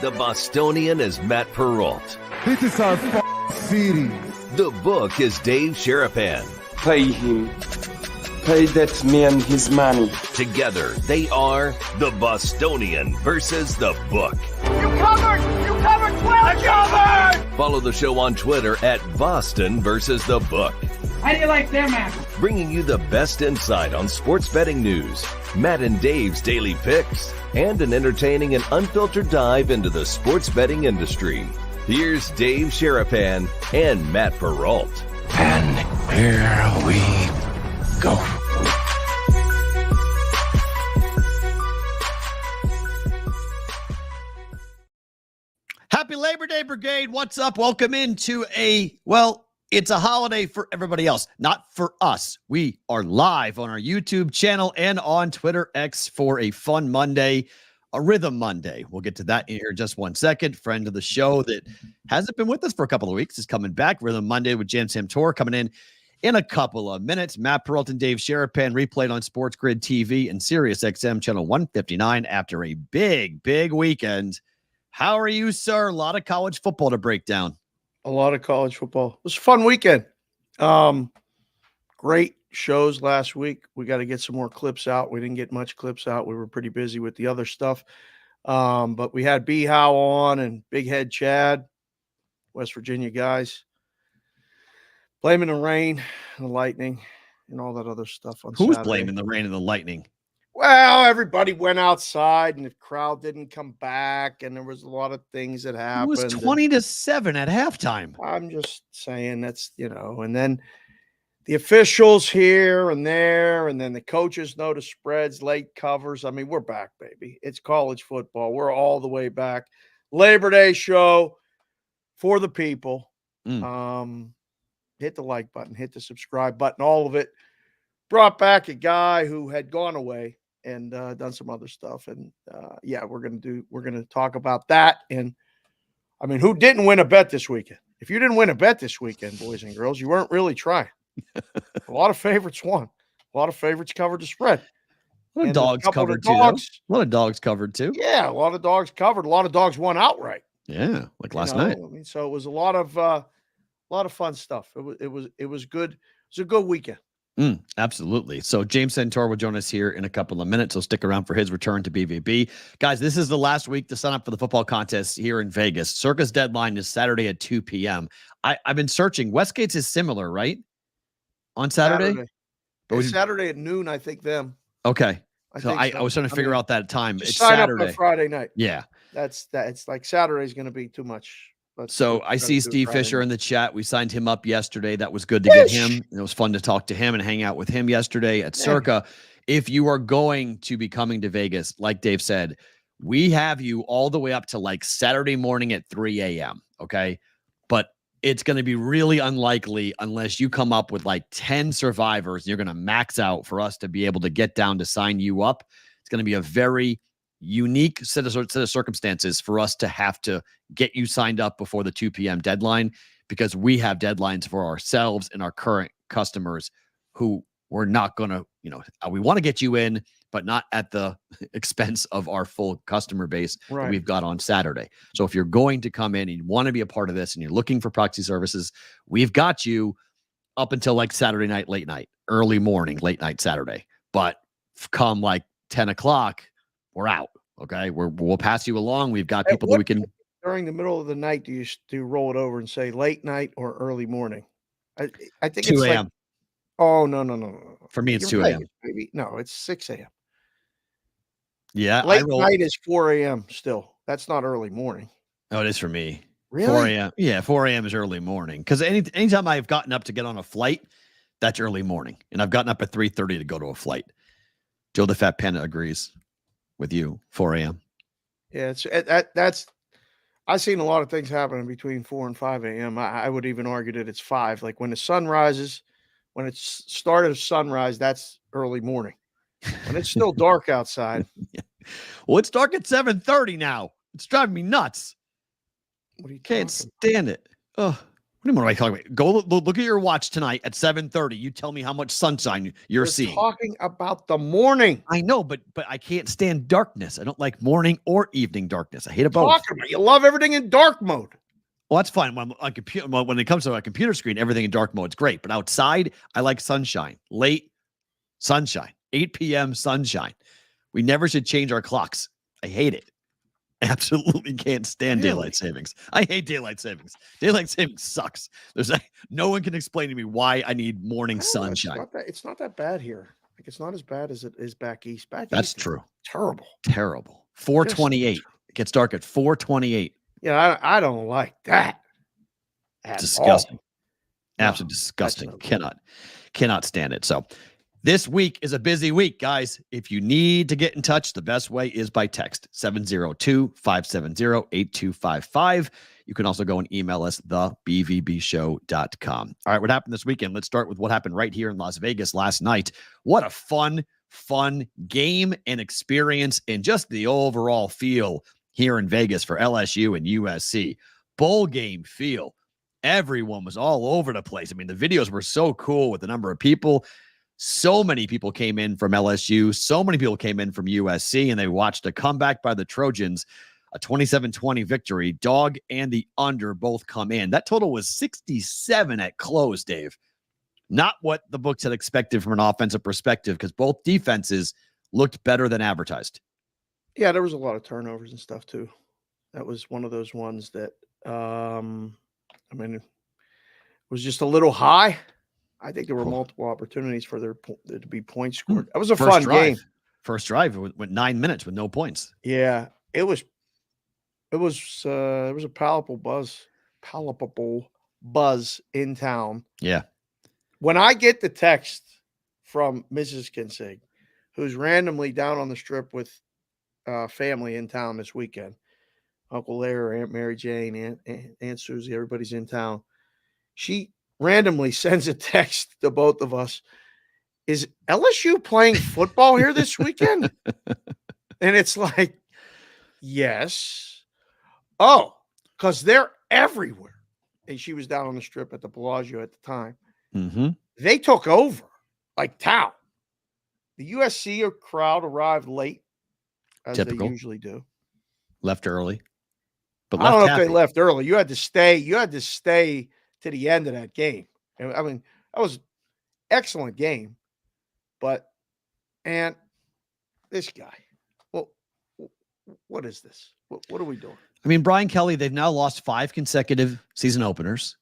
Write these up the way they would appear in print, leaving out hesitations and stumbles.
The Bostonian is Matt Perrault. This is our city. The book is Dave Sharapan. Pay him. Pay that man his money. Together, they are the Bostonian versus the book. You covered! You covered 12! I covered! Follow the show on Twitter at Boston versus the book. How do you like them apples? Bringing you the best insight on sports betting news, Matt and Dave's daily picks, and an entertaining and unfiltered dive into the sports betting industry. Here's Dave Sharapan and Matt Perrault. And here we go. Happy Labor Day, Brigade. What's up? Welcome into it's a holiday for everybody else, not for us. We are live on our YouTube channel and on Twitter X for a fun Monday, a Rithmm Monday. We'll get to that in here in just 1 second. Friend of the show that hasn't been with us for a couple of weeks is coming back. Rithmm Monday with James Santore coming in a couple of minutes. Matt Perrault and Dave Sharapan replayed on Sports Grid TV and Sirius XM channel 159 after a big weekend. How are you, sir? A lot of college football to break down. A lot of college football. It was a fun weekend. Great shows last week. We got to get some more clips out. We didn't get much clips out. We were pretty busy with the other stuff. But we had B Howe on and Big Head Chad, West Virginia guys, blaming the rain and the lightning and all that other stuff on Who's Saturday. blaming the rain and the lightning? Well, everybody went outside and the crowd didn't come back, and there was a lot of things that happened. It was 20-7 at halftime. I'm just saying that's, and then the officials here and there, and then the coaches know the spreads, late covers. I mean, we're back, baby. It's college football. We're all the way back. Labor Day show for the people. Hit the like button, hit the subscribe button, all of it. Brought back a guy who had gone away and done some other stuff. And we're going to talk about that. And I mean, who didn't win a bet this weekend? If you didn't win a bet this weekend, boys and girls, you weren't really trying. A lot of favorites won. A lot of favorites covered the spread. A lot of dogs covered too. A lot of dogs covered too. Yeah, a lot of dogs covered. A lot of dogs won outright. Yeah, like last night. I mean, so it was a lot of fun stuff. It was good. It was a good weekend. Absolutely. So James Santore will join us here in a couple of minutes. So stick around for his return to BVB. Guys, this is the last week to sign up for the football contest here in Vegas. Circa's deadline is Saturday at 2 p.m. I've been searching. Westgate's is similar, right? On Saturday? It's Saturday at noon, I think, them. Okay. I was trying to figure out that time. It's sign Saturday. Up on Friday night. Yeah. It's like Saturday's going to be too much. So I see Steve Fisher in the chat. We signed him up yesterday. That was good to get him. It was fun to talk to him and hang out with him yesterday at Circa. If you are going to be coming to Vegas, like Dave said, we have you all the way up to like Saturday morning at 3 a.m. Okay. But it's going to be really unlikely unless you come up with like 10 survivors and you're going to max out for us to be able to get down to sign you up. It's going to be a very unique set of circumstances for us to have to get you signed up before the 2 p.m. deadline, because we have deadlines for ourselves and our current customers who we're not going to, we want to get you in, but not at the expense of our full customer base that we've got on Saturday. So if you're going to come in and you want to be a part of this and you're looking for proxy services, we've got you up until like Saturday night, late night, early morning, late night Saturday. But come like 10 o'clock, we're out. Okay. We'll pass you along. We've got people that we can. During the middle of the night, do you roll it over and say late night or early morning? I think 2 it's a.m. Like, oh, no. For me, it's You're 2 a.m. Right, no, it's 6 a.m. Yeah. Late night is 4 a.m. still. That's not early morning. Oh, it is for me. Really? 4 a.m. Yeah. 4 a.m. is early morning. Because anytime I've gotten up to get on a flight, that's early morning. And I've gotten up at 3:30 to go to a flight. Joe the Fat Panda agrees with you. 4 a.m. Yeah, that's. I've seen a lot of things happening between 4 and 5 a.m. I would even argue that it's 5. Like when the sun rises, when it's started sunrise, that's early morning. When it's still dark outside. Yeah. Well, it's dark at 7:30 now. It's driving me nuts. What are you Can't stand it. Oh, What am I talking about? Go look at your watch tonight at 7:30. You tell me how much sunshine you're We're seeing. talking about the morning. I know, but I can't stand darkness. I don't like morning or evening darkness. I hate it both. Talking about you love everything in dark mode. Well, that's fine. When it comes to a computer screen, everything in dark mode is great. But outside, I like sunshine. Late sunshine, 8 p.m. sunshine. We never should change our clocks. I hate it. Absolutely can't stand daylight savings. I hate daylight savings. Daylight savings sucks. No one can explain to me why I need morning sunshine. It's not that bad here. Like, it's not as bad as it is back east. That's true. Terrible. 4:28. It gets dark at 4:28. Yeah, I don't like that. Disgusting. No, absolutely disgusting. Cannot stand it. So this week is a busy week, guys. If you need to get in touch, the best way is by text 702-570-8255. You can also go and email us, thebvbshow.com. All right, what happened this weekend? Let's start with what happened right here in Las Vegas last night. What a fun game and experience, and just the overall feel here in Vegas for LSU and USC. Bowl game feel. Everyone was all over the place. I mean, the videos were so cool with the number of people. So many people came in from LSU. So many people came in from USC, and they watched a comeback by the Trojans, a 27-20 victory. Dog and the under both come in. That total was 67 at close, Dave. Not what the books had expected from an offensive perspective, because both defenses looked better than advertised. Yeah, there was a lot of turnovers and stuff too. That was one of those ones that, it was just a little high. I think there were multiple opportunities for there to be points scored. That was a fun game. First drive, it went 9 minutes with no points. Yeah, it was a palpable buzz in town. Yeah. When I get the text from Mrs. Kinsig, who's randomly down on the strip with family in town this weekend, Uncle Larry, Aunt Mary Jane, Aunt Susie, everybody's in town. She randomly sends a text to both of us. Is LSU playing football here this weekend? And it's like, yes. Oh, because they're everywhere. And she was down on the strip at the Bellagio at the time. Mm-hmm. They took over like town. The USC crowd arrived late, as they usually do. Left early. But I don't know if they left early. You had to stay to the end of that game. I mean, that was an excellent game. But, and this guy, well, what is this? What are we doing? I mean, Brian Kelly, they've now lost 5 consecutive season openers.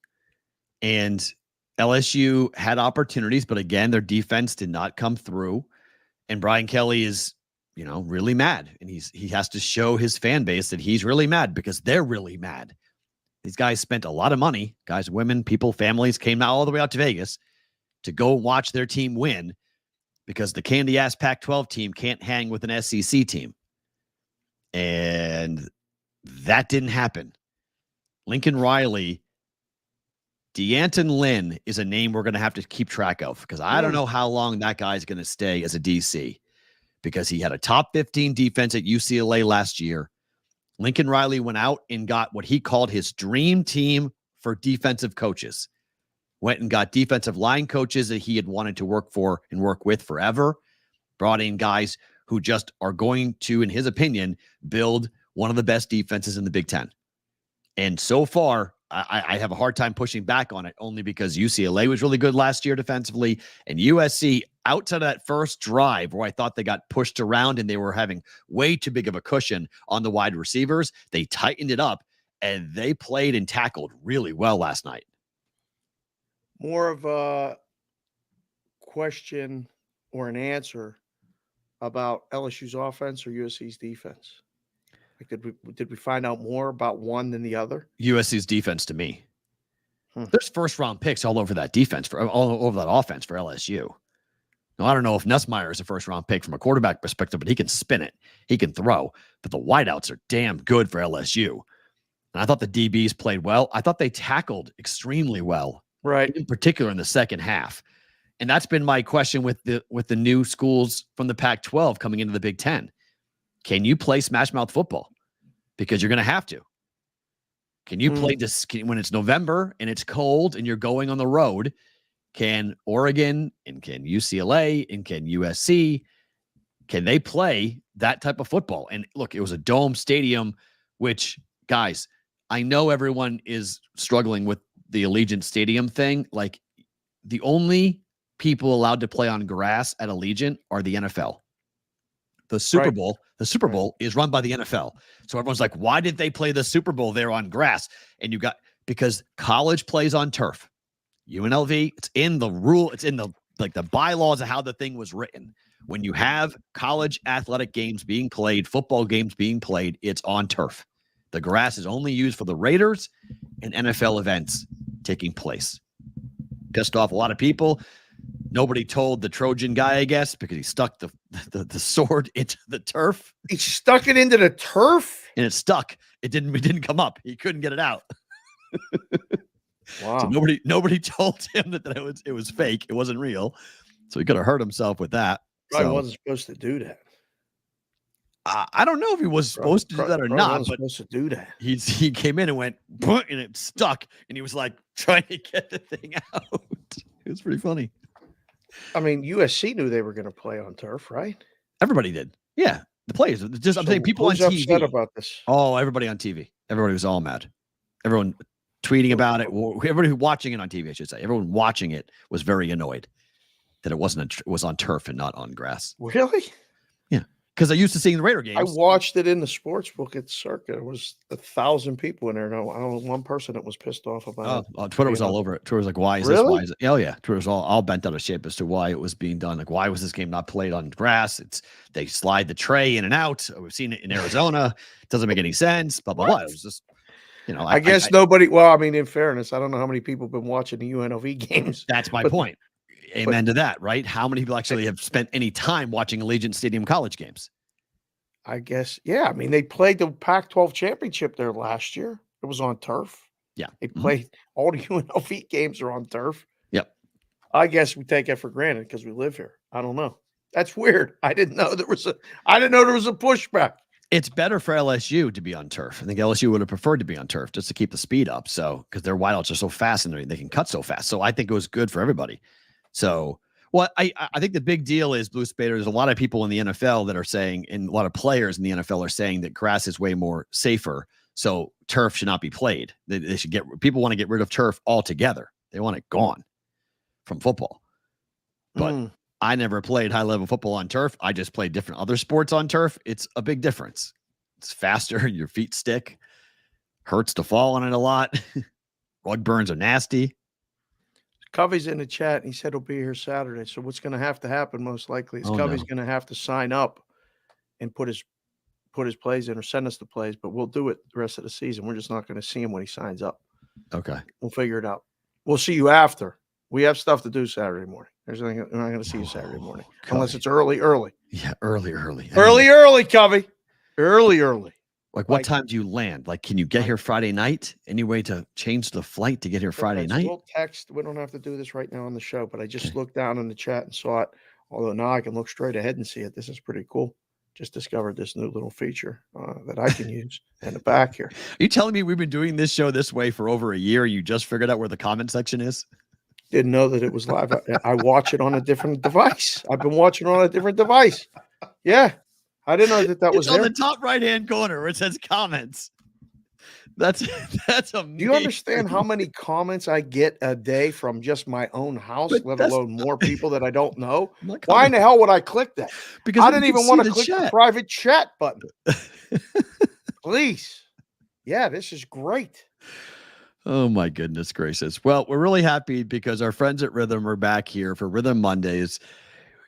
And LSU had opportunities, but again, their defense did not come through. And Brian Kelly is, really mad. And he has to show his fan base that he's really mad, because they're really mad. These guys spent a lot of money, guys, women, people, families came out all the way out to Vegas to go watch their team win, because the candy-ass Pac-12 team can't hang with an SEC team. And that didn't happen. Lincoln Riley, D'Anton Lynn is a name we're going to have to keep track of, because I don't know how long that guy's going to stay as a DC, because he had a top 15 defense at UCLA last year. Lincoln Riley went out and got what he called his dream team for defensive coaches. Went and got defensive line coaches that he had wanted to work for and work with forever. Brought in guys who just are going to, in his opinion, build one of the best defenses in the Big Ten. And so far, I have a hard time pushing back on it, only because UCLA was really good last year defensively, and USC, outside of that first drive where I thought they got pushed around and they were having way too big of a cushion on the wide receivers, they tightened it up and they played and tackled really well last night. More of a question or an answer about LSU's offense or USC's defense? Like, did we find out more about one than the other? USC's defense to me. There's first round picks all over that defense, all over that offense for LSU. Now, I don't know if Nussmeier is a first round pick from a quarterback perspective, but he can spin it. He can throw. But the wideouts are damn good for LSU. And I thought the DBs played well. I thought they tackled extremely well. Right. In particular in the second half. And that's been my question with the new schools from the Pac-12 coming into the Big Ten. Can you play smash mouth football? Because you're going to have to. Can you play this when it's November and it's cold and you're going on the road? Can Oregon and can UCLA and can USC, can they play that type of football? And look, it was a dome stadium, which, guys, I know everyone is struggling with the Allegiant Stadium thing. Like, the only people allowed to play on grass at Allegiant are the NFL. The Super Bowl is run by the NFL. So everyone's like, why did they play the Super Bowl there on grass? And because college plays on turf. UNLV, it's in the rule, it's in the bylaws of how the thing was written. When you have college athletic games being played, football games being played, it's on turf. The grass is only used for the Raiders and NFL events taking place. Pissed off a lot of people. Nobody told the Trojan guy, I guess, because he stuck the sword into the turf. He stuck it into the turf? And it stuck. It didn't come up. He couldn't get it out. Wow. So nobody told him that it was fake. It wasn't real. So he could have hurt himself with that. Probably wasn't supposed to do that. I don't know if he was supposed to do that or not, but supposed to do that. He came in and went, and it stuck, and he was like trying to get the thing out. It was pretty funny. I mean, USC knew they were going to play on turf, right? Everybody did. Yeah, the players. Just I'm saying, people on TV upset about this. Oh, everybody on TV. Everybody was all mad. Everyone tweeting about it. Everybody watching it on TV, I should say. Everyone watching it was very annoyed that it was on turf and not on grass. Really? Yeah, because I used to seeing the Raider games. I watched it in the sports book at Circa. There was 1,000 people in there. No, I don't know one person that was pissed off about it. Twitter was all over it. Twitter was like, "Why is Really? this? Why is it?" Oh yeah, Twitter was all bent out of shape as to why it was being done. Like, why was this game not played on grass? They slide the tray in and out. We've seen it in Arizona. It doesn't make any sense. Blah blah blah. It was just, I guess nobody. Well, I mean, in fairness, I don't know how many people have been watching the UNLV games. That's my point. Amen to that, right? How many people actually have spent any time watching Allegiant Stadium college games? I guess, yeah. I mean, they played the Pac-12 championship there last year. It was on turf. Yeah. They played all the UNLV games are on turf. Yep. I guess we take it for granted because we live here. I don't know. That's weird. I didn't know there was a pushback. It's better for LSU to be on turf. I think LSU would have preferred to be on turf just to keep the speed up. So, because their wideouts are so fast and they can cut so fast. So I think it was good for everybody. So, well, I think the big deal is, Blue Spader, there's a lot of people in the NFL that are saying, and a lot of players in the NFL are saying that grass is way more safer. So turf should not be played. They should people want to get rid of turf altogether. They want it gone from football. But I never played high level football on turf. I just played different other sports on turf. It's a big difference. It's faster. Your feet stick. Hurts to fall on it a lot. Rug burns are nasty. Covey's in the chat. And he said he'll be here Saturday. So what's going to have to happen most likely is Covey's going to have to sign up and put his plays in or send us the plays, but we'll do it the rest of the season. We're just not going to see him when he signs up. Okay. We'll figure it out. We'll see you after. We have stuff to do Saturday morning. We're not going to see you Saturday morning unless it's early. Yeah, early. Early, Covey. Early. Like, what time do you land? Like, can you get here Friday night? Any way to change the flight to get here Friday night? We'll text. We don't have to do this right now on the show, but I just looked down in the chat and saw it. Although now I can look straight ahead and see it. This is pretty cool. Just discovered this new little feature that I can use in the back here. Are you telling me we've been doing this show this way for over a year? You just figured out where the comment section is? Didn't know that it was live. I watch it on a different device. I've been watching it on a different device. Yeah. I didn't know that was on there. The top right-hand corner where it says comments. That's amazing. Do you understand how many comments I get a day from just my own house, let alone more people that I don't know? Why in the hell would I click that? Because I didn't even want to click the private chat button. Please. Yeah, this is great. Oh, my goodness gracious. Well, we're really happy because our friends at Rithmm are back here for Rithmm Mondays.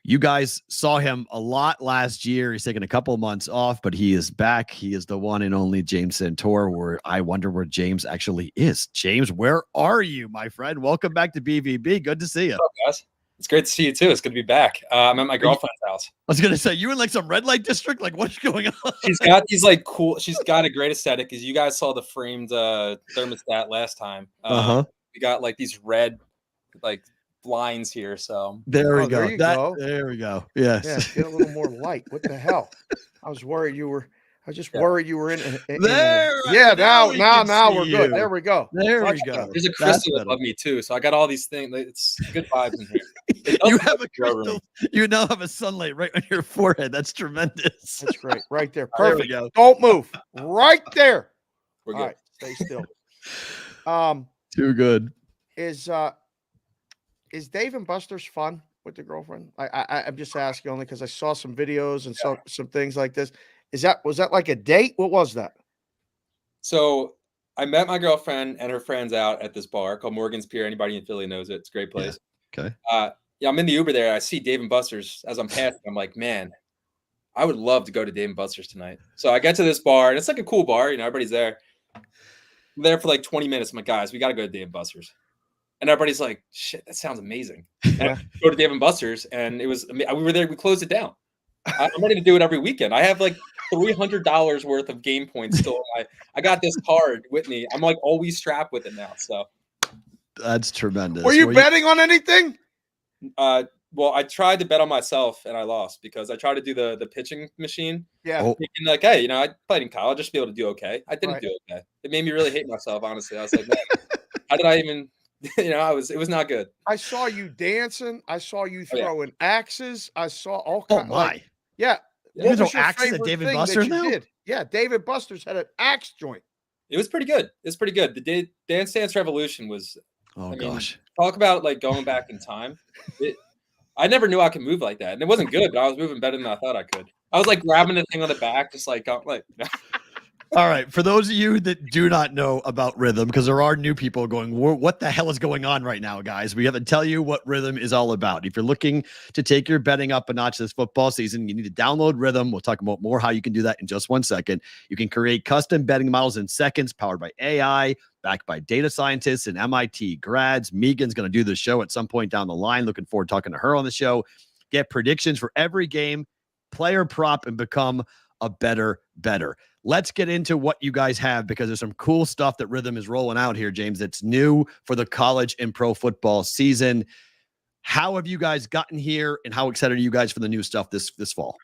You guys saw him a lot last year. He's taken a couple of months off, but he is back. He is the one and only James Santore, where I wonder where James actually is. James, where are you, my friend? Welcome back to BVB. Good to see you. What's up, guys? It's great to see you too. It's good to be back. I'm at my girlfriend's house. I was going to say, you in like some red light district? Like, what's going on? She's got these like cool, she's got a great aesthetic because you guys saw the framed thermostat last time. We got like these red, like, blinds here, so there we go. There we go. There we go. Yes. Yeah, get a little more light. What the hell? I was worried you were. I just worried you were in there. Yeah, now we're you. good. There we go. There we go. There's a crystal above me too, so I got all these things. It's good vibes in here. You have a crystal. You now have a sunlight right on your forehead. That's tremendous. That's great. Right there. There Perfect. we go. Don't move. Right there. We're good. All right. Stay still. Too good. Is Dave and Buster's fun with the girlfriend? I'm just asking only because I saw some videos and some things like this. Was that like a date? What was that? So I met my girlfriend and her friends out at this bar called Morgan's Pier. Anybody in Philly knows it. It's a great place. Yeah. Okay. Yeah, I'm in the Uber there. I see Dave and Buster's as I'm passing. I'm like, man, I would love to go to Dave and Buster's tonight. So I get to this bar, and it's like a cool bar. You know, everybody's there. I'm there for like 20 minutes. I'm like, guys, we got to go to Dave and Buster's. And everybody's like, shit, that sounds amazing. And I go to Dave and Buster's, and we were there. We closed it down. I'm ready to do it every weekend. I have like $300 worth of game points still. I got this card with me. I'm like always strapped with it now. So that's tremendous. Were you betting on anything? Well, I tried to bet on myself and I lost because I tried to do the pitching machine. Yeah. Thinking like, hey, you know, I played in college, just be able to do okay. I didn't do okay. It made me really hate myself, honestly. I was like, man, how did I even, you know, it was not good. I saw you dancing. I saw you throwing axes. I saw all kinds. Oh my. Yeah. You throw axes at David Buster's now? Yeah, David Buster's had an axe joint. It was pretty good. It's pretty good. The Dance Dance Revolution was. Gosh. Talk about like going back in time. I never knew I could move like that, and it wasn't good, but I was moving better than I thought I could. I was like grabbing the thing on the back, just like going, like. All right. For those of you that do not know about Rithmm, because there are new people going, what the hell is going on right now, guys? We have to tell you what Rithmm is all about. If you're looking to take your betting up a notch this football season, you need to download Rithmm. We'll talk about more how you can do that in just 1 second. You can create custom betting models in seconds, powered by AI, backed by data scientists and MIT grads. Megan's going to do the show at some point down the line. Looking forward to talking to her on the show. Get predictions for every game, player prop, and become a better. Let's get into what you guys have, because there's some cool stuff that Rithmm is rolling out here, James, that's new for the college and pro football season. How have you guys gotten here, and how excited are you guys for the new stuff this fall?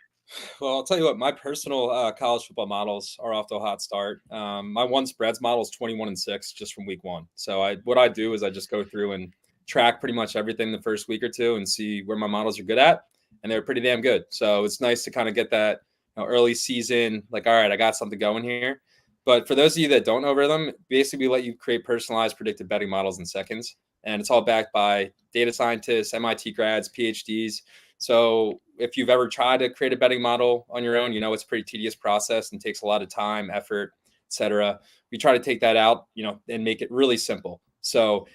Well, I'll tell you what, my personal college football models are off to a hot start. My one spreads model is 21-6 just from week 1. So what I do is I just go through and track pretty much everything the first week or two and see where my models are good at, and they're pretty damn good. So it's nice to kind of get that early season, like, all right, I got something going here. But for those of you that don't know Rithmm, basically we let you create personalized predictive betting models in seconds. And it's all backed by data scientists, MIT grads, PhDs. So if you've ever tried to create a betting model on your own, you know, it's a pretty tedious process and takes a lot of time, effort, etc. We try to take that out, you know, and make it really simple. So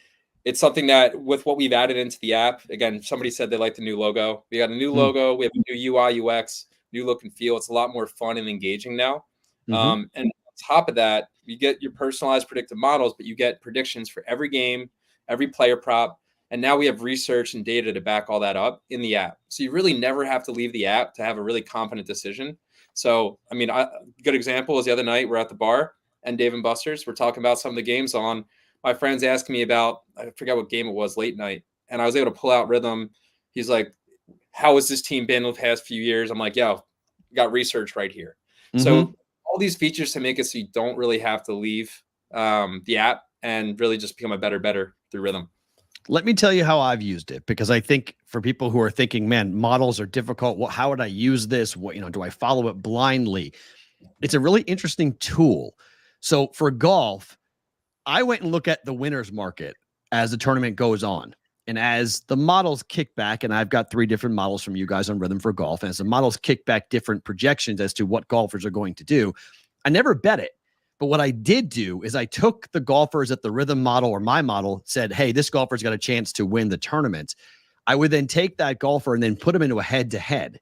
it's something that with what we've added into the app, again, somebody said they like the new logo. We got a new logo. We have a new UI, UX. New look and feel. It's a lot more fun and engaging now. And on top of that, you get your personalized predictive models, but you get predictions for every game, every player prop. And now we have research and data to back all that up in the app. So you really never have to leave the app to have a really confident decision. So, I mean, a good example was the other night, we're at the bar and Dave and Buster's. We're talking about some of the games on. My friend's asking me about, I forgot what game it was, late night. And I was able to pull out Rithmm. He's like, how has this team been the past few years? I'm like, yo, got research right here. So all these features to make it so you don't really have to leave the app and really just become a better through Rithmm. Let me tell you how I've used it, because I think for people who are thinking, man, models are difficult. How would I use this? What, you know, do I follow it blindly? It's a really interesting tool. So for golf, I went and looked at the winners market as the tournament goes on. And as the models kick back, and I've got 3 different models from you guys on Rithmm for golf, and as the models kick back different projections as to what golfers are going to do, I never bet it. But what I did do is I took the golfers at the Rithmm model, or my model, said, hey, this golfer's got a chance to win the tournament. I would then take that golfer and then put him into a head-to-head.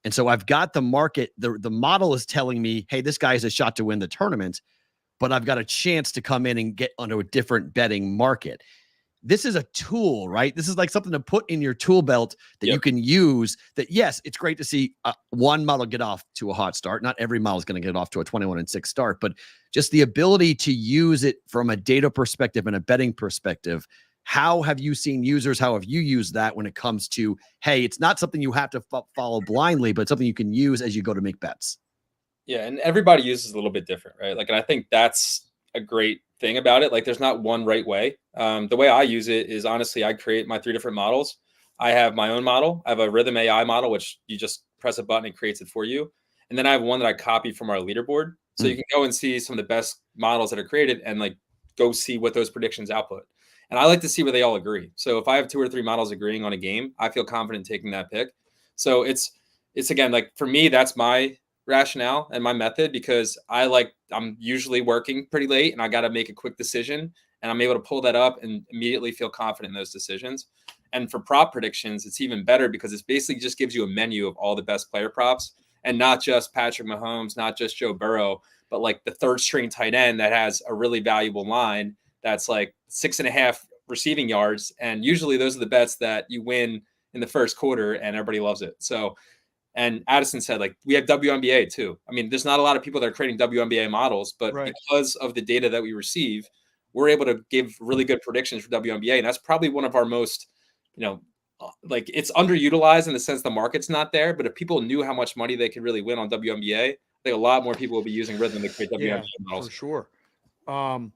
And so I've got the market. The model is telling me, hey, this guy has a shot to win the tournament, but I've got a chance to come in and get onto a different betting market. This is a tool, right? This is like something to put in your tool belt that you can use. That, yes, it's great to see one model get off to a hot start. Not every model is going to get off to a 21-6 start, but just the ability to use it from a data perspective and a betting perspective. How have you seen users? How have you used that when it comes to, hey, it's not something you have to follow blindly, but something you can use as you go to make bets? Yeah, and everybody uses a little bit different, right? Like, and I think that's a great thing about it. Like, there's not one right way. The way I use it is honestly, I create my 3 different models. I have my own model. I have a Rithmm AI model, which you just press a button and creates it for you. And then I have one that I copy from our leaderboard. So you can go and see some of the best models that are created and like go see what those predictions output. And I like to see where they all agree. So if I have 2 or 3 models agreeing on a game, I feel confident taking that pick. So it's again, like for me, that's my rationale and my method, because I'm usually working pretty late and I got to make a quick decision, and I'm able to pull that up and immediately feel confident in those decisions. And for prop predictions, it's even better because it's basically just gives you a menu of all the best player props, and not just Patrick Mahomes, not just Joe Burrow, but like the 3rd string tight end that has a really valuable line that's like 6.5 receiving yards. And usually those are the bets that you win in the first quarter and everybody loves it. So, and Addison said, like, we have WNBA too. I mean, there's not a lot of people that are creating WNBA models, but because of the data that we receive, we're able to give really good predictions for WNBA. And that's probably one of our most, like, it's underutilized in the sense the market's not there. But if people knew how much money they could really win on WNBA, I think a lot more people will be using Rithmm to create WNBA models. For sure.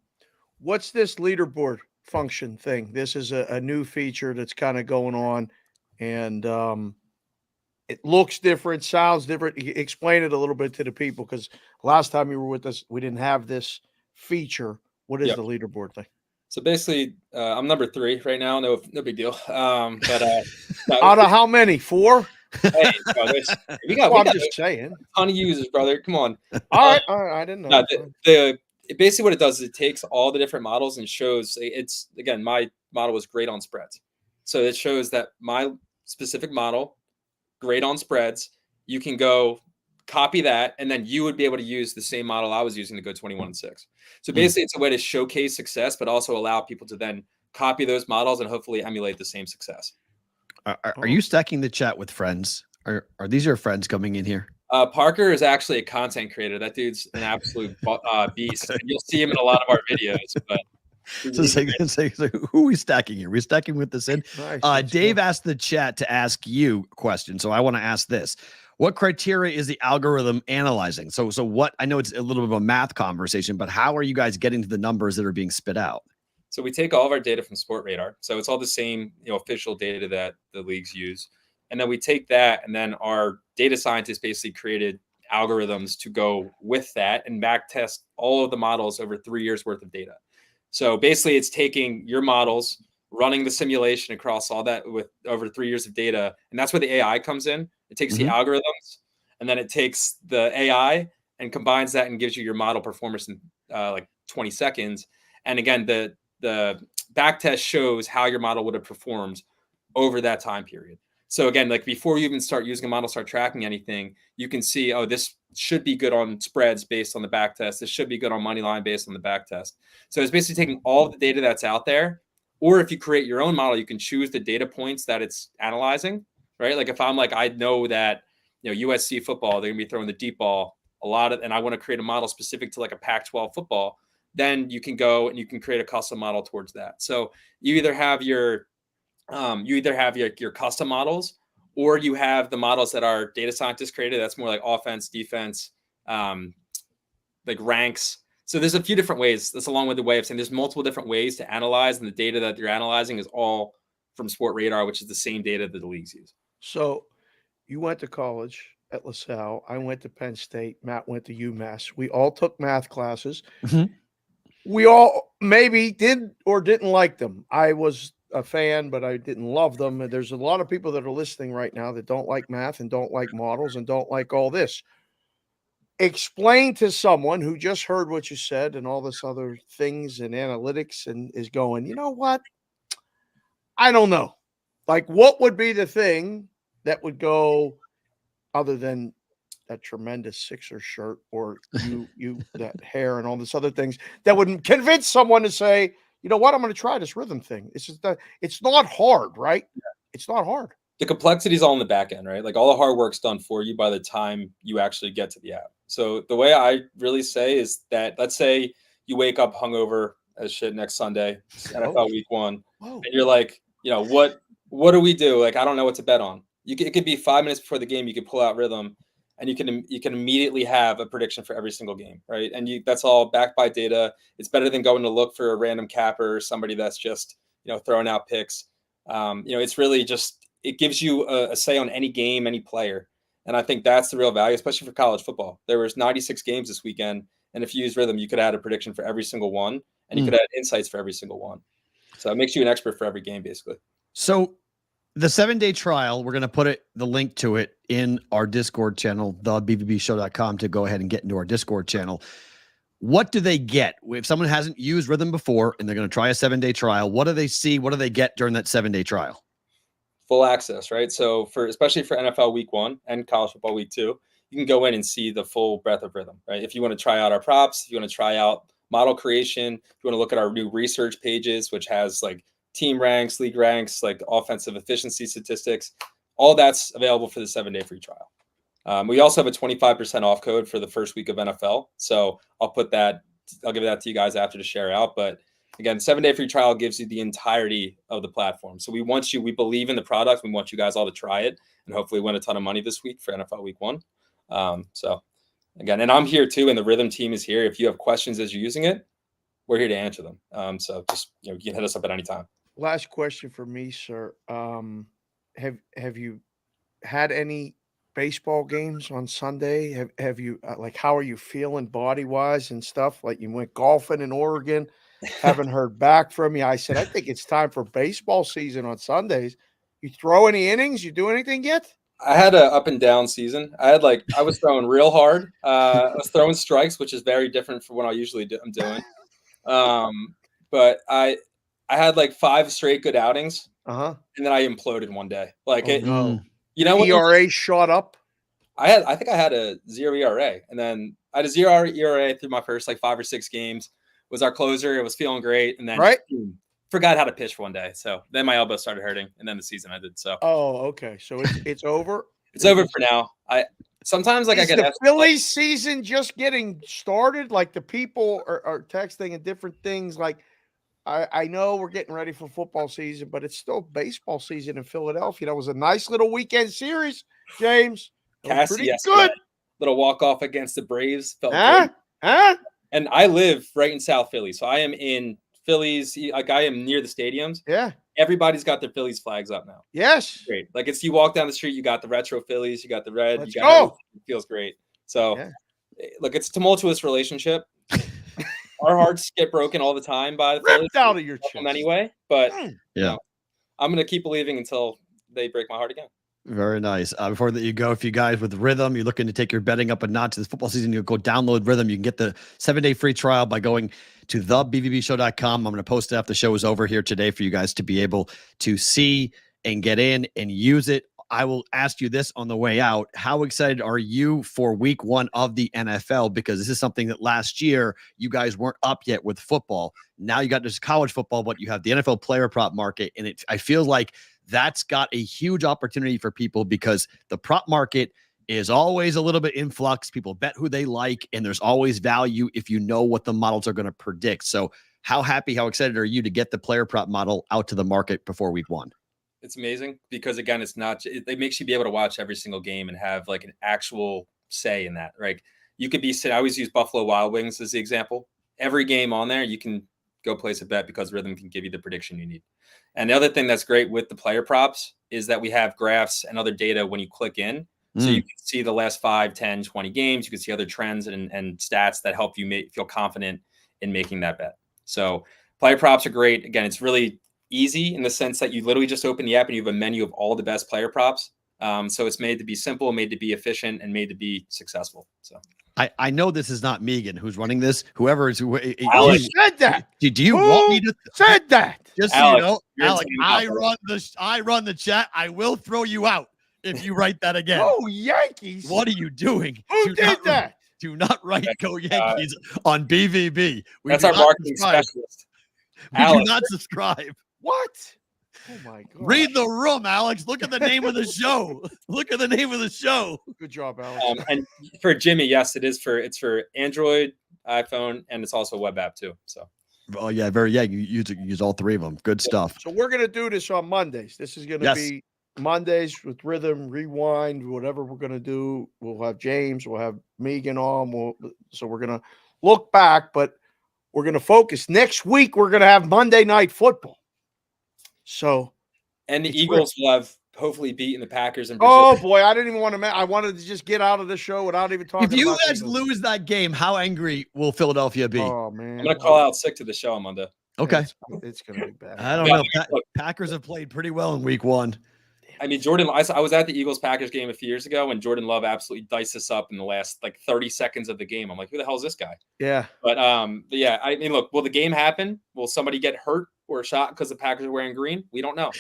What's this leaderboard function thing? This is a new feature that's kind of going on, and it looks different, sounds different. Explain it a little bit to the people, because last time you were with us, we didn't have this feature. What is the leaderboard thing? So basically, I'm number 3 right now. No big deal. But out of how many? 4? Hey, we got just saying. A ton of users, brother. Come on. All right. I didn't know. Basically what it does is it takes all the different models and shows. It's, again, my model was great on spreads, so it shows that my specific model great on spreads. You can go copy that, and then you would be able to use the same model I was using to go 21-6. So basically, it's a way to showcase success, but also allow people to then copy those models and hopefully emulate the same success. Are you stacking the chat with friends? Are these your friends coming in here? Parker is actually a content creator. That dude's an absolute beast. Okay. You'll see him in a lot of our videos. But so who are we stacking here? We're stacking with this in. Nice. Dave asked the chat to ask you a question, so I want to ask this. What criteria is the algorithm analyzing? So what, I know it's a little bit of a math conversation, but how are you guys getting to the numbers that are being spit out? So we take all of our data from Sport Radar. So it's all the same, official data that the leagues use. And then we take that, and then our data scientists basically created algorithms to go with that and back test all of the models over 3 years worth of data. So basically it's taking your models, running the simulation across all that with over 3 years of data. And that's where the AI comes in. It takes the algorithms, and then it takes the AI and combines that and gives you your model performance in like 20 seconds. And again, the back test shows how your model would have performed over that time period. So again, like before you even start using a model, start tracking anything, you can see, oh, this should be good on spreads based on the back test. This should be good on money line based on the back test. So it's basically taking all the data that's out there. Or if you create your own model, you can choose the data points that it's analyzing, right? Like if I'm like, I know that, USC football, they're gonna be throwing the deep ball a lot of, and I want to create a model specific to like a Pac-12 football, then you can go and you can create a custom model towards that. So you either have your custom models, or you have the models that our data scientists created. That's more like offense, defense, like ranks. So there's a few different ways. That's a long-winded way of saying there's multiple different ways to analyze, and the data that you're analyzing is all from Sport Radar, which is the same data that the leagues use. So you went to college at LaSalle. I went to Penn State. Matt went to UMass. We all took math classes. We all maybe did or didn't like them. I was a fan, but I didn't love them. And there's a lot of people that are listening right now that don't like math and don't like models and don't like all this. Explain to someone who just heard what you said and all this other things and analytics and is going, you know what? I don't know. Like, what would be the thing that would go other than that tremendous Sixer shirt or you that hair and all this other things that would convince someone to say, you know what, I'm going to try this Rithmm thing. It's just that it's not hard, right? Yeah. It's not hard. The complexity is all in the back end, right? Like all the hard work's done for you by the time you actually get to the app. So the way I really say is that, let's say you wake up hungover as shit next Sunday, NFL week 1, and you're like, what do we do? Like, I don't know what to bet on. It could be 5 minutes before the game. You could pull out Rithmm and you can immediately have a prediction for every single game, right? And that's all backed by data. It's better than going to look for a random capper or somebody that's just throwing out picks. It's really just it gives you a say on any game, any player, and I think that's the real value, especially for college football. There was 96 games this weekend, and if you use Rithmm, you could add a prediction for every single one, and you could add insights for every single one. So it makes you an expert for every game, basically. So the 7-day trial, we're going to put the link to it in our Discord channel, thebvbshow.com, to go ahead and get into our Discord channel. What do they get? If someone hasn't used Rithmm before and they're going to try a 7-day trial, what do they see? What do they get during that 7-day trial? Full access, right? So especially for NFL week 1 and college football week 2, you can go in and see the full breadth of Rithmm, right? If you want to try out our props, if you want to try out model creation, if you want to look at our new research pages, which has like team ranks, league ranks, like offensive efficiency statistics, all that's available for the 7-day free trial. We also have a 25% off code for the first week of NFL. So I'll give that to you guys after to share out. But again, 7-day free trial gives you the entirety of the platform. So we believe in the product. We want you guys all to try it and hopefully win a ton of money this week for NFL week 1. So again, and I'm here too. And the Rithmm team is here. If you have questions as you're using it, we're here to answer them. So just, you can hit us up at any time. Last question for me, sir. Have you had any baseball games on Sunday? Have you how are you feeling body wise and stuff? Like you went golfing in Oregon, haven't heard back from you. I said, I think it's time for baseball season on Sundays. You throw any innings? You do anything yet? I had an up and down season. I was throwing real hard. I was throwing strikes, which is very different from what I usually I'm doing. But I had like 5 straight good outings, and then I imploded one day. ERA shot up. I think I had a 0 ERA, and then I had a 0 ERA through my first 5 or 6 games. Was our closer. It was feeling great, and then forgot how to pitch for one day. So then my elbow started hurting, and then the season ended. So okay, so it's over. It's over for now. Sometimes I get the Phillies season just getting started. Like the people are texting and different things. Like I know we're getting ready for football season, but it's still baseball season in Philadelphia. That was a nice little weekend series, James. Pretty good. Little walk off against the Braves. Felt good. And I live right in South Philly, so I am in Phillies. I am near the stadiums. Yeah. Everybody's got their Phillies flags up now. Yes. Great. You walk down the street, you got the retro Phillies, you got the red. Let's go. It feels great. So, look, it's a tumultuous relationship. Our hearts get broken all the time by the Phillies. Ripped out of your chest. Anyway, but I'm going to keep believing until they break my heart again. Very nice. Before that you go, if you guys with Rithmm, you're looking to take your betting up a notch this football season, you go download Rithmm. You can get the 7-day free trial by going to thebvbshow.com. I'm going to post it after the show is over here today for you guys to be able to see and get in and use it. I will ask you this on the way out. How excited are you for week 1 of the NFL? Because this is something that last year you guys weren't up yet with football. Now you got this college football, but you have the NFL player prop market. And I feel like that's got a huge opportunity for people because the prop market is always a little bit in flux. People bet who they like, and there's always value if you know what the models are going to predict. So how excited are you to get the player prop model out to the market before week 1? It's amazing because, again, it makes you be able to watch every single game and have an actual say in that, right? You could I always use Buffalo Wild Wings as the example. Every game on there, you can go place a bet because Rithmm can give you the prediction you need. And the other thing that's great with the player props is that we have graphs and other data when you click in. So you can see the last 5, 10, 20 games. You can see other trends and stats that help you feel confident in making that bet. So player props are great. Again, it's really easy in the sense that you literally just open the app and you have a menu of all the best player props. So it's made to be simple, made to be efficient, and made to be successful. So I know this is not Megan who's running this. Whoever is who said that? Do you want me to said that? Just so you know, Alex, I run the chat. I will throw you out if you write that again. Oh, Yankees! What are you doing? Who did that? Do not write "Go Yankees" on BVB. That's our marketing specialist. We do not subscribe. What? Oh my God! Read the room, Alex. Look at the name of the show. Look at the name of the show. Good job, Alex. And for Jimmy, yes, it's for Android, iPhone, and it's also a web app too. So. Oh yeah, you use all 3 of them. Good stuff. So we're gonna do this on Mondays. This is gonna be Mondays with Rithmm, Rewind, whatever we're going to do. We'll have James, we'll have Megan on. So we're going to look back, but we're going to focus. Next week, we're going to have Monday Night Football. So, and the Eagles will have hopefully beaten the Packers in Brazil. Oh boy, I didn't even want to. I wanted to just get out of the show without even talking. If you guys lose that game, how angry will Philadelphia be? Oh man, I'm gonna call out sick to the show on Monday. Okay, it's gonna be bad. I don't know. Packers have played pretty well in week 1. I mean, I was at the Eagles-Packers game a few years ago, and Jordan Love absolutely diced us up in the last 30 seconds of the game. I'm like, who the hell is this guy? Yeah. But yeah, I mean, look, will the game happen? Will somebody get hurt or shot because the Packers are wearing green? We don't know.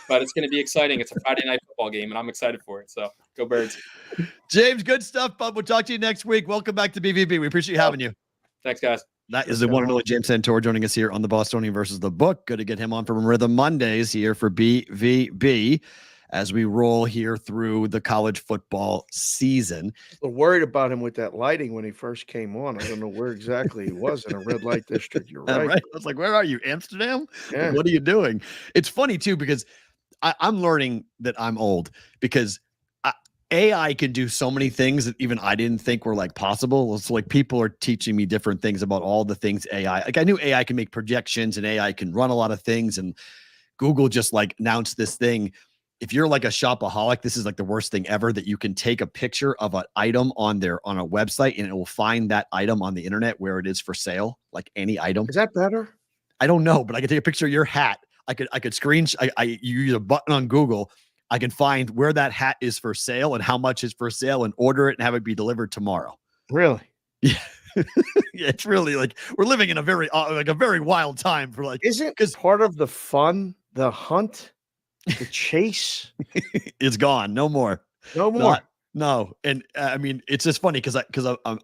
But it's going to be exciting. It's a Friday night football game, and I'm excited for it. So go Birds. James, good stuff, bud. We'll talk to you next week. Welcome back to BVB. We appreciate having you. Thanks, guys. That is the one and only James Santore joining us here on the Bostonian versus the Book. Good to get him on from Rithmm Mondays here for BVB as we roll here through the college football season. I'm worried about him with that lighting when he first came on. I don't know where exactly he was in a red light district. You're right. I was like, where are you, Amsterdam? Yeah. Like, what are you doing? It's funny, too, because I'm learning that I'm old because AI can do so many things that even I didn't think were possible. So people are teaching me different things about all the things AI. I knew AI can make projections and AI can run a lot of things. And Google just announced this thing. If you're a shopaholic, this is the worst thing ever, that you can take a picture of an item on a website and it will find that item on the internet where it is for sale, any item. Is that better? I don't know, but I could take a picture of your hat. I could screenshot. You use a button on Google. I can find where that hat is for sale and how much is for sale and order it and have it be delivered tomorrow. Really? Yeah. Yeah, it's really we're living in a very a very wild time for isn't because part of the fun, the hunt, the chase is gone. No more. No more. No. And I mean, it's just funny because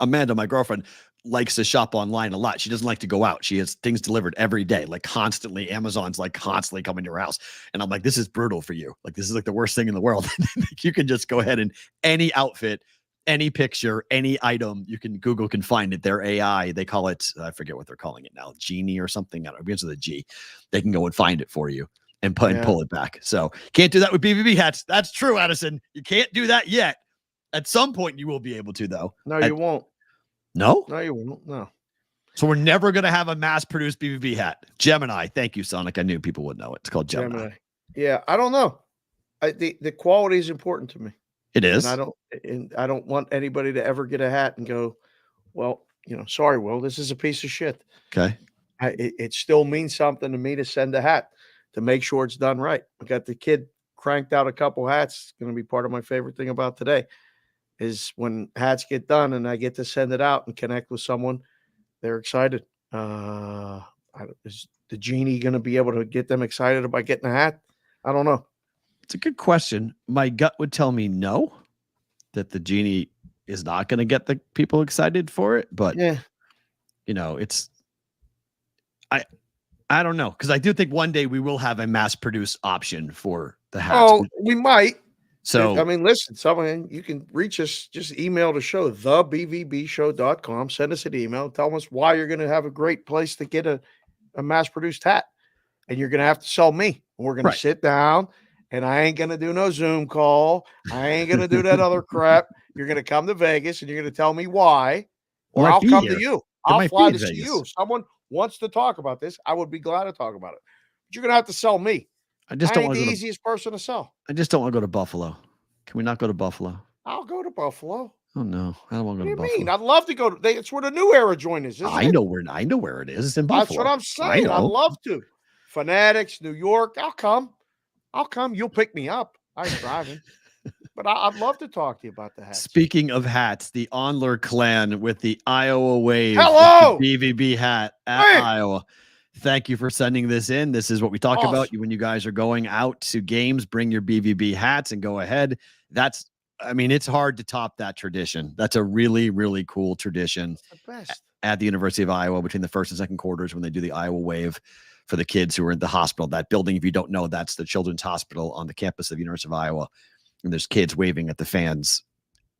Amanda, my girlfriend, likes to shop online a lot. She doesn't like to go out. She has things delivered every day, constantly. Amazon's constantly coming to her house. And I'm like, this is brutal for you. This is the worst thing in the world. You can just go ahead and any outfit, any picture, any item, Google can find it. Their AI, they call it, I forget what they're calling it now, Genie or something. I don't know. It begins with a G. They can go and find it for you and pull it back. So can't do that with BVB hats. That's true, Addison. You can't do that yet. At some point you will be able to, though. No, you won't. No? No, you won't. No. So we're never going to have a mass-produced BVB hat. Gemini. Thank you, Sonic. I knew people would know it. It's called Gemini. Yeah, I don't know. The quality is important to me. It is. And I don't want anybody to ever get a hat and go, well, sorry, Will, this is a piece of shit. Okay. It still means something to me to send a hat to make sure it's done right. I got the kid cranked out a couple hats. It's going to be part of my favorite thing about today. Is when hats get done and I get to send it out and connect with someone, they're excited. Is the Genie going to be able to get them excited about getting a hat? I don't know. It's a good question. My gut would tell me no, that the Genie is not going to get the people excited for it. But, yeah, I don't know. Because I do think one day we will have a mass-produced option for the hats. Oh, we might. So, I mean, listen, someone, you can reach us, just email the show, thebvbshow.com. Send us an email. Tell us why you're going to have a great place to get a mass-produced hat. And you're going to have to sell me. We're going to sit down, and I ain't going to do no Zoom call. I ain't going to do that other crap. You're going to come to Vegas, and you're going to tell me why, or I'll come to you. I'll fly to see you. If someone wants to talk about this, I would be glad to talk about it. But you're going to have to sell me. I just don't want the easiest person to sell. I just don't want to go to Buffalo. Can we not go to Buffalo? I'll go to Buffalo. Oh no, I don't want to go to Buffalo. What do you mean? I'd love to go to. It's where the New Era joint is. I know where it is. It's in Buffalo. That's what I'm saying. I'd love to. Fanatics, New York. I'll come. You'll pick me up. I'm driving. But I'd love to talk to you about the hats. Speaking of hats, the Onler clan with the Iowa Wave. Hello! BVB hat at Iowa. Thank you for sending this in. This is what we talk about when you guys are going out to games. Bring your BVB hats and go ahead. It's hard to top that tradition. That's a really, really cool tradition. It's the best. At the University of Iowa between the first and second quarters when they do the Iowa Wave for the kids who are in the hospital. That building, if you don't know, that's the Children's Hospital on the campus of the University of Iowa. And there's kids waving at the fans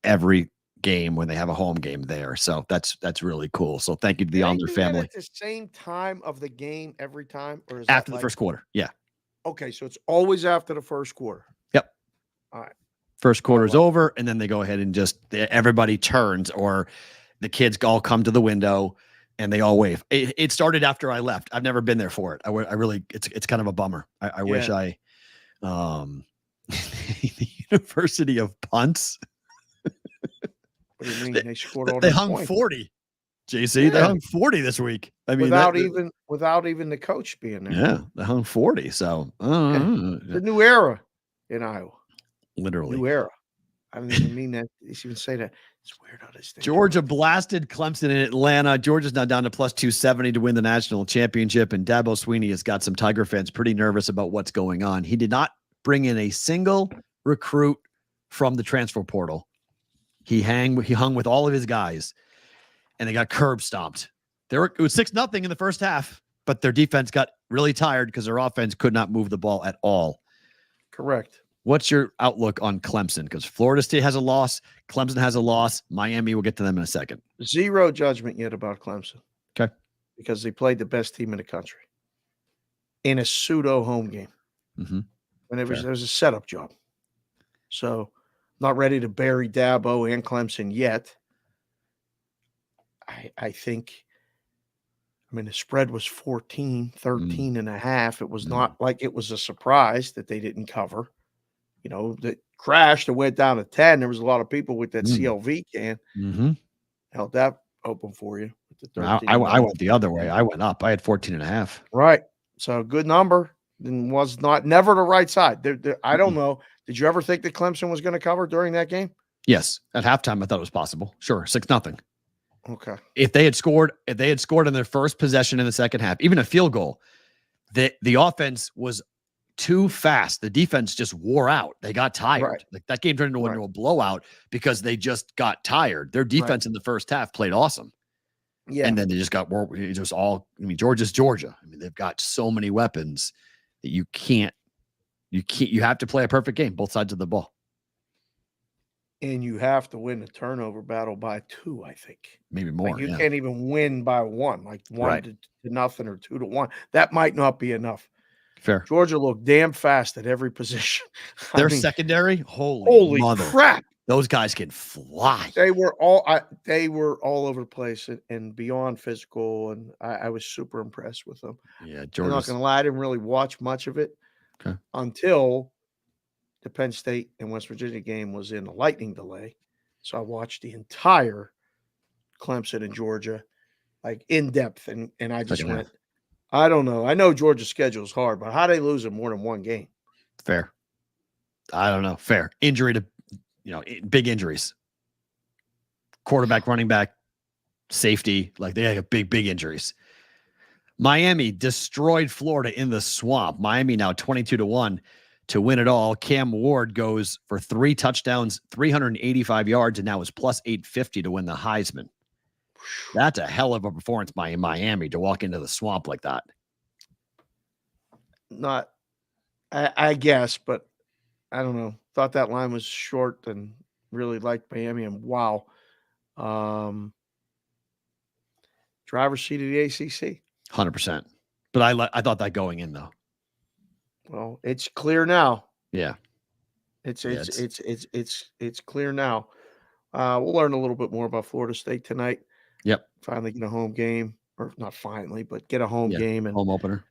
every game when they have a home game there. So that's really cool. So thank you to the Onler family. At the same time of the game every time, or is after the first quarter? Yeah. Okay, so it's always after the first quarter. Yep. All right. First quarter's over, and then they go ahead and just everybody turns, or the kids all come to the window and they all wave. It started after I left. I've never been there for it. I really, it's kind of a bummer. I wish the University of Punts. What do you mean? They scored all They those hung points. 40. JC, they hung 40 this week. I mean, without even the coach being there. Yeah, they hung 40. So the new era in Iowa. Literally. New era. I don't even mean that. You even say that. It's weird how this thing. Georgia blasted Clemson in Atlanta. Georgia's now down to plus 270 to win the national championship. And Dabo Swinney has got some Tiger fans pretty nervous about what's going on. He did not bring in a single recruit from the transfer portal. He hung with all of his guys, and they got curb stomped. It was 6-0 in the first half, but their defense got really tired because their offense could not move the ball at all. Correct. What's your outlook on Clemson? Because Florida State has a loss. Clemson has a loss. Miami, we'll get to them in a second. Zero judgment yet about Clemson. Okay. Because they played the best team in the country in a pseudo home game. Mm-hmm. When it was a setup job. So not ready to bury Dabo and Clemson yet. I think, the spread was 13 and a half. It was not like it was a surprise that they didn't cover. That crashed and went down to 10. There was a lot of people with that CLV can. Mm-hmm. Held that open for you. I went the other way. I went up. I had 14 and a half. Right. So good number. And was never the right side. I don't know. Did you ever think that Clemson was going to cover during that game? Yes. At halftime, I thought it was possible. Sure. 6-0. Okay. If they had scored in their first possession in the second half, even a field goal, the offense was too fast. The defense just wore out. They got tired. Right. Like that game turned into a blowout because they just got tired. Their defense in the first half played awesome. Yeah. And then they just got more. Georgia's Georgia. They've got so many weapons that you have to play a perfect game, both sides of the ball. And you have to win the turnover battle by 2, I think. Maybe more. You can't even win by 1, like 1 to nothing or 2 to 1. That might not be enough. Fair. Georgia looked damn fast at every position. Their secondary, holy crap. Those guys can fly. They were all over the place and beyond physical, and I was super impressed with them. Yeah, I'm not going to lie, I didn't really watch much of it until the Penn State and West Virginia game was in a lightning delay. So I watched the entire Clemson and Georgia, like in depth, and I just went, I don't know. I know Georgia's schedule is hard, but how they lose in more than one game? Fair. I don't know. Fair. Injury to, big injuries. Quarterback, running back, safety, like they have big injuries. Miami destroyed Florida in the swamp. Miami now 22-1 to win it all. Cam Ward goes for 3 touchdowns, 385 yards, and now is plus 850 to win the Heisman. That's a hell of a performance by Miami to walk into the swamp like that. Not, I guess, but I don't know. Thought that line was short and really liked Miami. And wow. Driver's seat of the ACC. 100%. But I thought that going in though. Well, it's clear now. Yeah. It's clear now. We'll learn a little bit more about Florida State tonight. Yep. Finally get a home game, or not finally, but get a home game and home opener.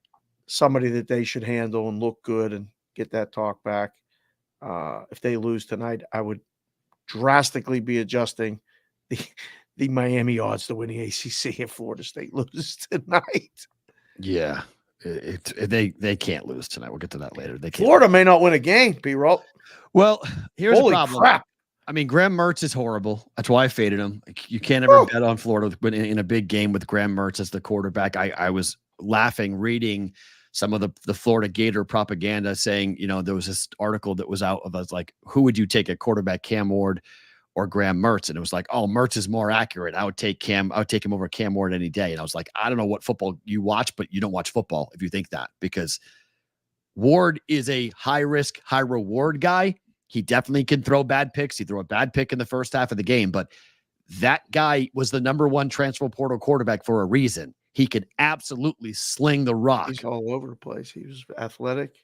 Somebody that they should handle and look good and get that talk back. If they lose tonight, I would drastically be adjusting the Miami odds to win the ACC if Florida State loses tonight. Yeah. They can't lose tonight. We'll get to that later. Florida may not win a game, B-Roll. Well, here's the problem. Crap. Graham Mertz is horrible. That's why I faded him. You can't ever bet on Florida in a big game with Graham Mertz as the quarterback. I was laughing reading some of the Florida Gator propaganda saying, there was this article that was out of us like, who would you take at quarterback, Cam Ward or Graham Mertz? And it was like, oh, Mertz is more accurate. I would take him over Cam Ward any day. And I was like, I don't know what football you watch, but you don't watch football if you think that, because Ward is a high risk, high reward guy. He definitely can throw bad picks. He threw a bad pick in the first half of the game, but that guy was the #1 transfer portal quarterback for a reason. He could absolutely sling the rock. He's all over the place. He was athletic.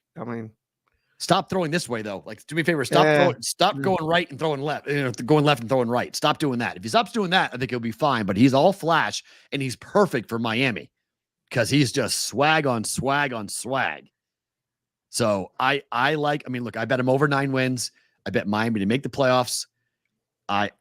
Stop throwing this way though. Like, do me a favor. Stop going right and throwing left. Going left and throwing right. Stop doing that. If he stops doing that, I think he'll be fine. But he's all flash, and he's perfect for Miami because he's just swag on swag on swag. So I bet him over 9 wins. I bet Miami to make the playoffs. I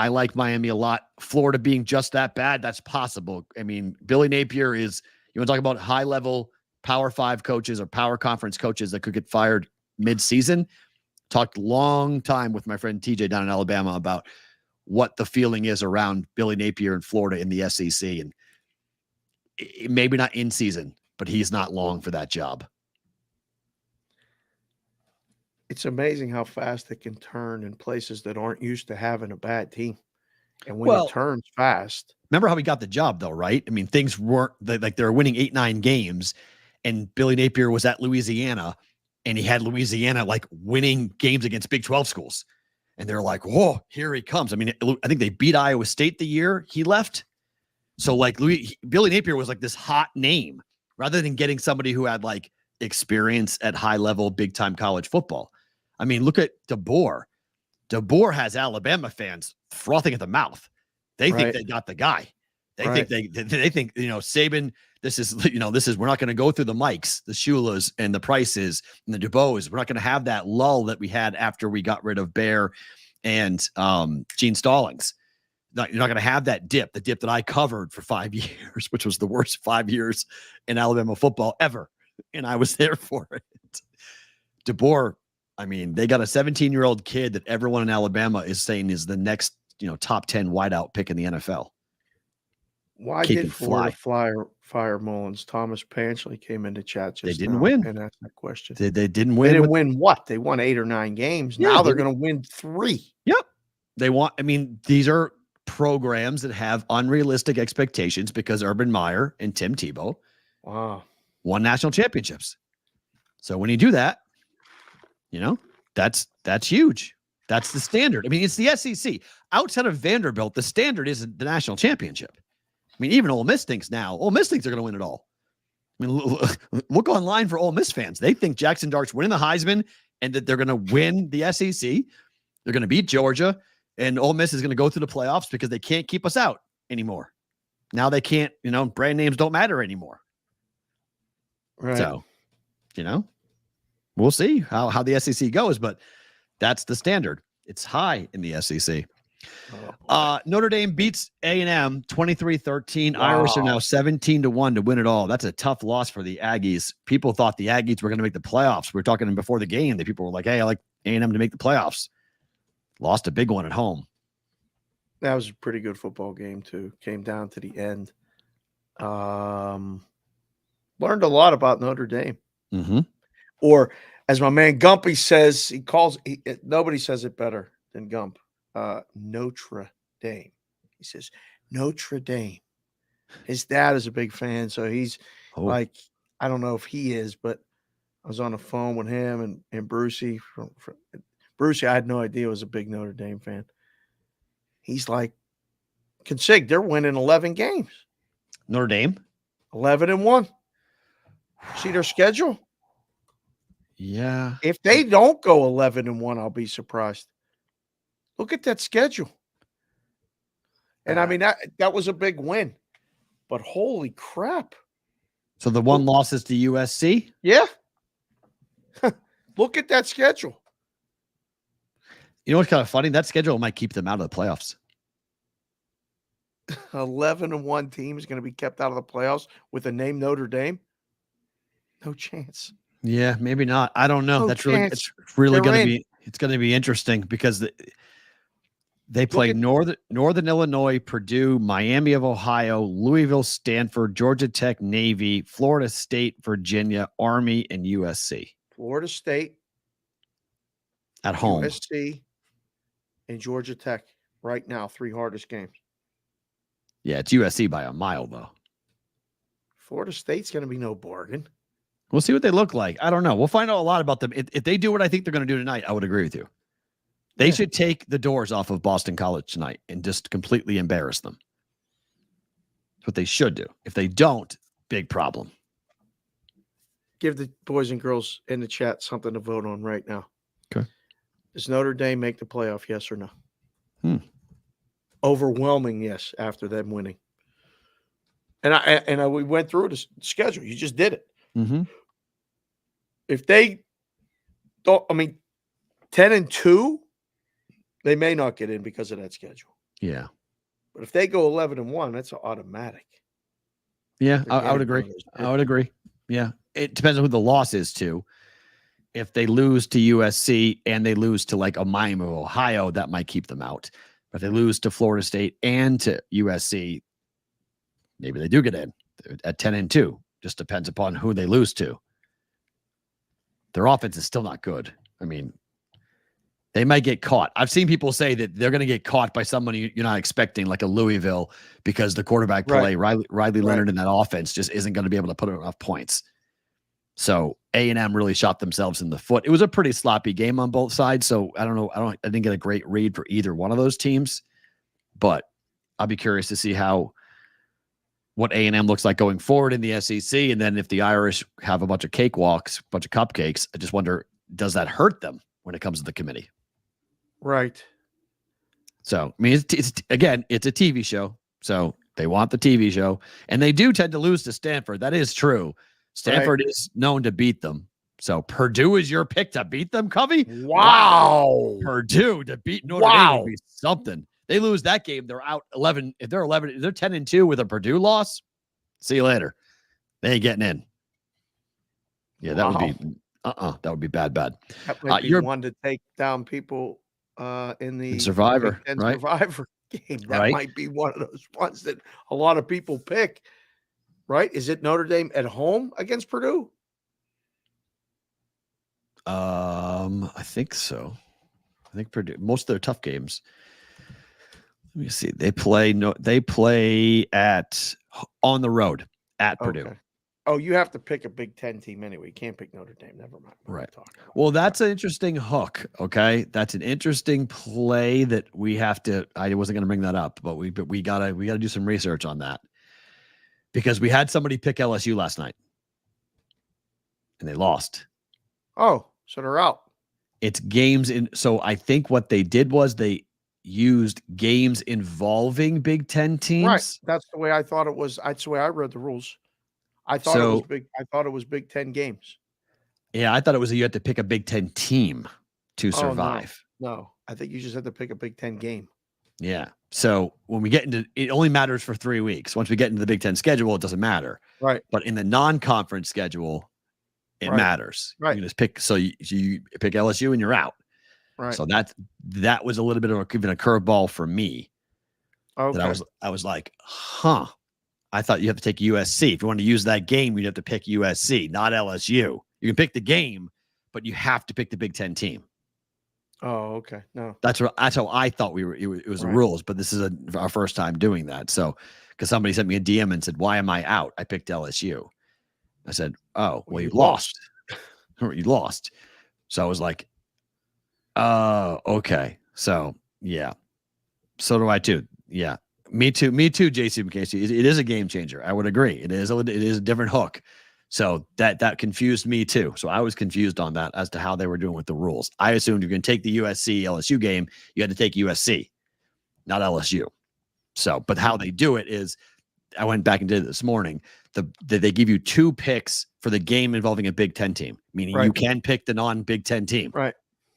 like Miami a lot. Florida being just that bad, that's possible. I mean, Billy Napier is, you want to talk about high-level Power 5 coaches or Power Conference coaches that could get fired mid-season. Talked long time with my friend TJ down in Alabama about what the feeling is around Billy Napier in Florida in the SEC. And maybe not in season, but he's not long for that job. It's amazing how fast it can turn in places that aren't used to having a bad team. And when it turns fast. Remember how he got the job, though, right? I mean, things weren't like they were winning 8-9 games, and Billy Napier was at Louisiana, and he had Louisiana like winning games against Big 12 schools. And they're like, whoa, here he comes. I mean, I think they beat Iowa State the year he left. So like Billy Napier was like this hot name rather than getting somebody who had like experience at high level, big time college football. I mean, look at DeBoer. DeBoer has Alabama fans frothing at the mouth. They think they got the guy. They think they think, Saban, this is, we're not going to go through the Mikes, the Shulas and the Prices and the DuBois. We're not going to have that lull that we had after we got rid of Bear and Gene Stallings. You're not going to have that dip, the dip that I covered for 5 years, which was the worst 5 years in Alabama football ever. And I was there for it. DeBoer, I mean, they got a 17-year-old kid that everyone in Alabama is saying is the next, top 10 wideout pick in the NFL. Why did Florida fire Mullins? Thomas Panchley came into chat just They didn't win. And asked that question. They didn't win. They didn't win what? They won 8 or 9 games. Yeah, now they're going to win 3. Yep. These are programs that have unrealistic expectations because Urban Meyer and Tim Tebow won national championships. So when you do that, that's huge. That's the standard. I mean, it's the SEC. Outside of Vanderbilt, the standard is the national championship. I mean, even Ole Miss thinks now. Ole Miss thinks they're going to win it all. I mean, look online for Ole Miss fans. They think Jackson Dart's winning the Heisman and that they're going to win the SEC. They're going to beat Georgia, and Ole Miss is going to go through the playoffs because they can't keep us out anymore. Now they can't, brand names don't matter anymore. Right. So, we'll see how the SEC goes, but that's the standard. It's high in the SEC. Notre Dame beats A&M 23-13. Irish are now 17-1 to win it all. That's a tough loss for the Aggies. People thought the Aggies were going to make the playoffs. We were talking before the game. The people were like, hey, I like A&M to make the playoffs. Lost a big one at home. That was a pretty good football game, too. Came down to the end. Learned a lot about Notre Dame. Mm-hmm. Or, as my man Gumpy says, nobody says it better than Gump. Notre Dame. He says, Notre Dame. His dad is a big fan, so he's like, I don't know if he is, but I was on the phone with him and Brucey. Brucey, I had no idea, was a big Notre Dame fan. He's like, Consig, they're winning 11 games. Notre Dame? 11-1. See their schedule? Yeah. If they don't go 11-1, I'll be surprised. Look at that schedule. And I mean, that was a big win. But holy crap. So the one loss is to USC? Yeah. Look at that schedule. You know what's kind of funny? That schedule might keep them out of the playoffs. 11-1 team is going to be kept out of the playoffs with the name Notre Dame? No chance. Yeah, maybe not. I don't know. No That's chance. really going to be interesting because they play Northern Illinois, Purdue, Miami of Ohio, Louisville, Stanford, Georgia Tech, Navy, Florida State, Virginia, Army, and USC. Florida State at home. USC and Georgia Tech right now, 3 hardest games. Yeah, it's USC by a mile, though. Florida State's going to be no bargain. We'll see what they look like. I don't know. We'll find out a lot about them. If they do what I think they're going to do tonight, I would agree with you. They should take the doors off of Boston College tonight and just completely embarrass them. That's what they should do. If they don't, big problem. give the boys and girls in the chat something to vote on right now. Okay. Does Notre Dame make the playoff, yes or no? Overwhelming yes after them winning. And we went through the schedule. You just did it. Mm-hmm. If they don't, 10-2, they may not get in because of that schedule. Yeah. But if they go 11-1, that's automatic. Yeah, I would agree. I would agree. Yeah. It depends on who the loss is to. If they lose to USC and they lose to like a Miami or Ohio, that might keep them out. But if they lose to Florida State and to USC, maybe they do get in at 10-2. Just depends upon who they lose to. Their offense is still not good. I mean, they might get caught. I've seen people say that they're going to get caught by somebody you're not expecting, like a Louisville, because the quarterback play, Riley Leonard in that offense just isn't going to be able to put enough points. So A&M really shot themselves in the foot. It was a pretty sloppy game on both sides. So I don't know. I didn't get a great read for either one of those teams, but I'll be curious to see what A&M looks like going forward in the SEC. And then if the Irish have a bunch of cakewalks, a bunch of cupcakes, I just wonder, does that hurt them when it comes to the committee? Right. So, I mean, it's again, it's a TV show. So they want the TV show. And they do tend to lose to Stanford. That is true. Stanford is known to beat them. So Purdue is your pick to beat them, Covey? Wow. Purdue to beat Notre Dame would be something. They lose that game, they're out 11. If they're 11, if they're 10-2 with a Purdue loss, see you later. They ain't getting in. Yeah, that would be that would be bad. That might be one to take down people in the Survivor, right? Survivor game. That might be one of those ones that a lot of people pick. Right? Is it Notre Dame at home against Purdue? I think so. I think Purdue, most of their tough games. Let me see. They play on the road at Purdue. Oh, you have to pick a Big Ten team anyway. You can't pick Notre Dame. Never mind. Right. Well, that's an interesting hook. Okay. That's an interesting play that we have to, I wasn't going to bring that up, but we gotta do some research on that. Because we had somebody pick LSU last night and they lost. Oh, so they're out. It's games in. So I think what they did was they used games involving Big Ten teams. Right. That's the way I thought it was. That's the way I read the rules. I thought it was Big Ten games. Yeah, I thought it was you had to pick a Big Ten team to survive. No, I think you just had to pick a Big Ten game. Yeah. So when we get into it, only matters for 3 weeks. Once we get into the Big Ten schedule, it doesn't matter. Right. But in the non-conference schedule, it matters. Right. You just pick. So you pick LSU and you're out. Right. So that was a little bit of even a curveball for me. Okay. That I was like, huh. I thought you have to take USC. If you want to use that game, you'd have to pick USC, not LSU. You can pick the game, but you have to pick the Big Ten team. Oh, okay. No, that's how I thought it was the rules, but this is our first time doing that. So, because somebody sent me a DM and said, "Why am I out?" I picked LSU. I said, "Oh, well, you lost. You lost." So I was like, okay. So yeah, so do I too. Yeah, me too, JC McCasey. It is a game changer. I would agree. It is a different hook. So that confused me too. So I was confused on that as to how they were doing with the rules. I assumed you're going to take the USC LSU game. You had to take USC, not LSU. So, but how they do it is, I went back and did it this morning. They give you 2 picks for the game involving a Big Ten team, meaning you can pick the non-Big Ten team, right,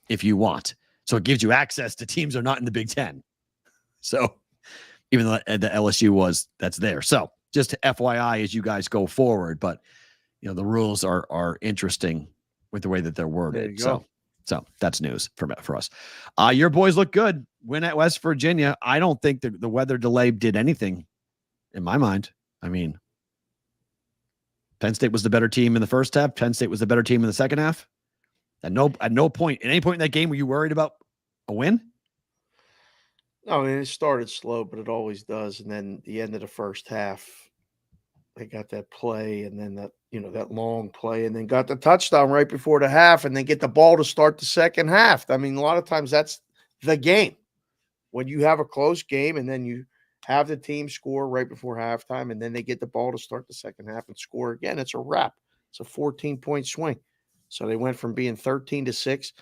if you want. So it gives you access to teams that are not in the Big Ten. So even though the LSU that's there. So just FYI as you guys go forward, but the rules are interesting with the way that they're worded. So that's news for us. Your boys look good. Win at West Virginia. I don't think the weather delay did anything in my mind. I mean, Penn State was the better team in the first half. Penn State was the better team in the second half. At no point, at any point in that game, were you worried about a win? No, I mean, it started slow, but it always does. And then the end of the first half, they got that play, and then that long play, and then got the touchdown right before the half, and then get the ball to start the second half. I mean, a lot of times that's the game. When you have a close game and then you have the team score right before halftime, and then they get the ball to start the second half and score again, it's a wrap. It's a 14-point swing. So they went from being 13-6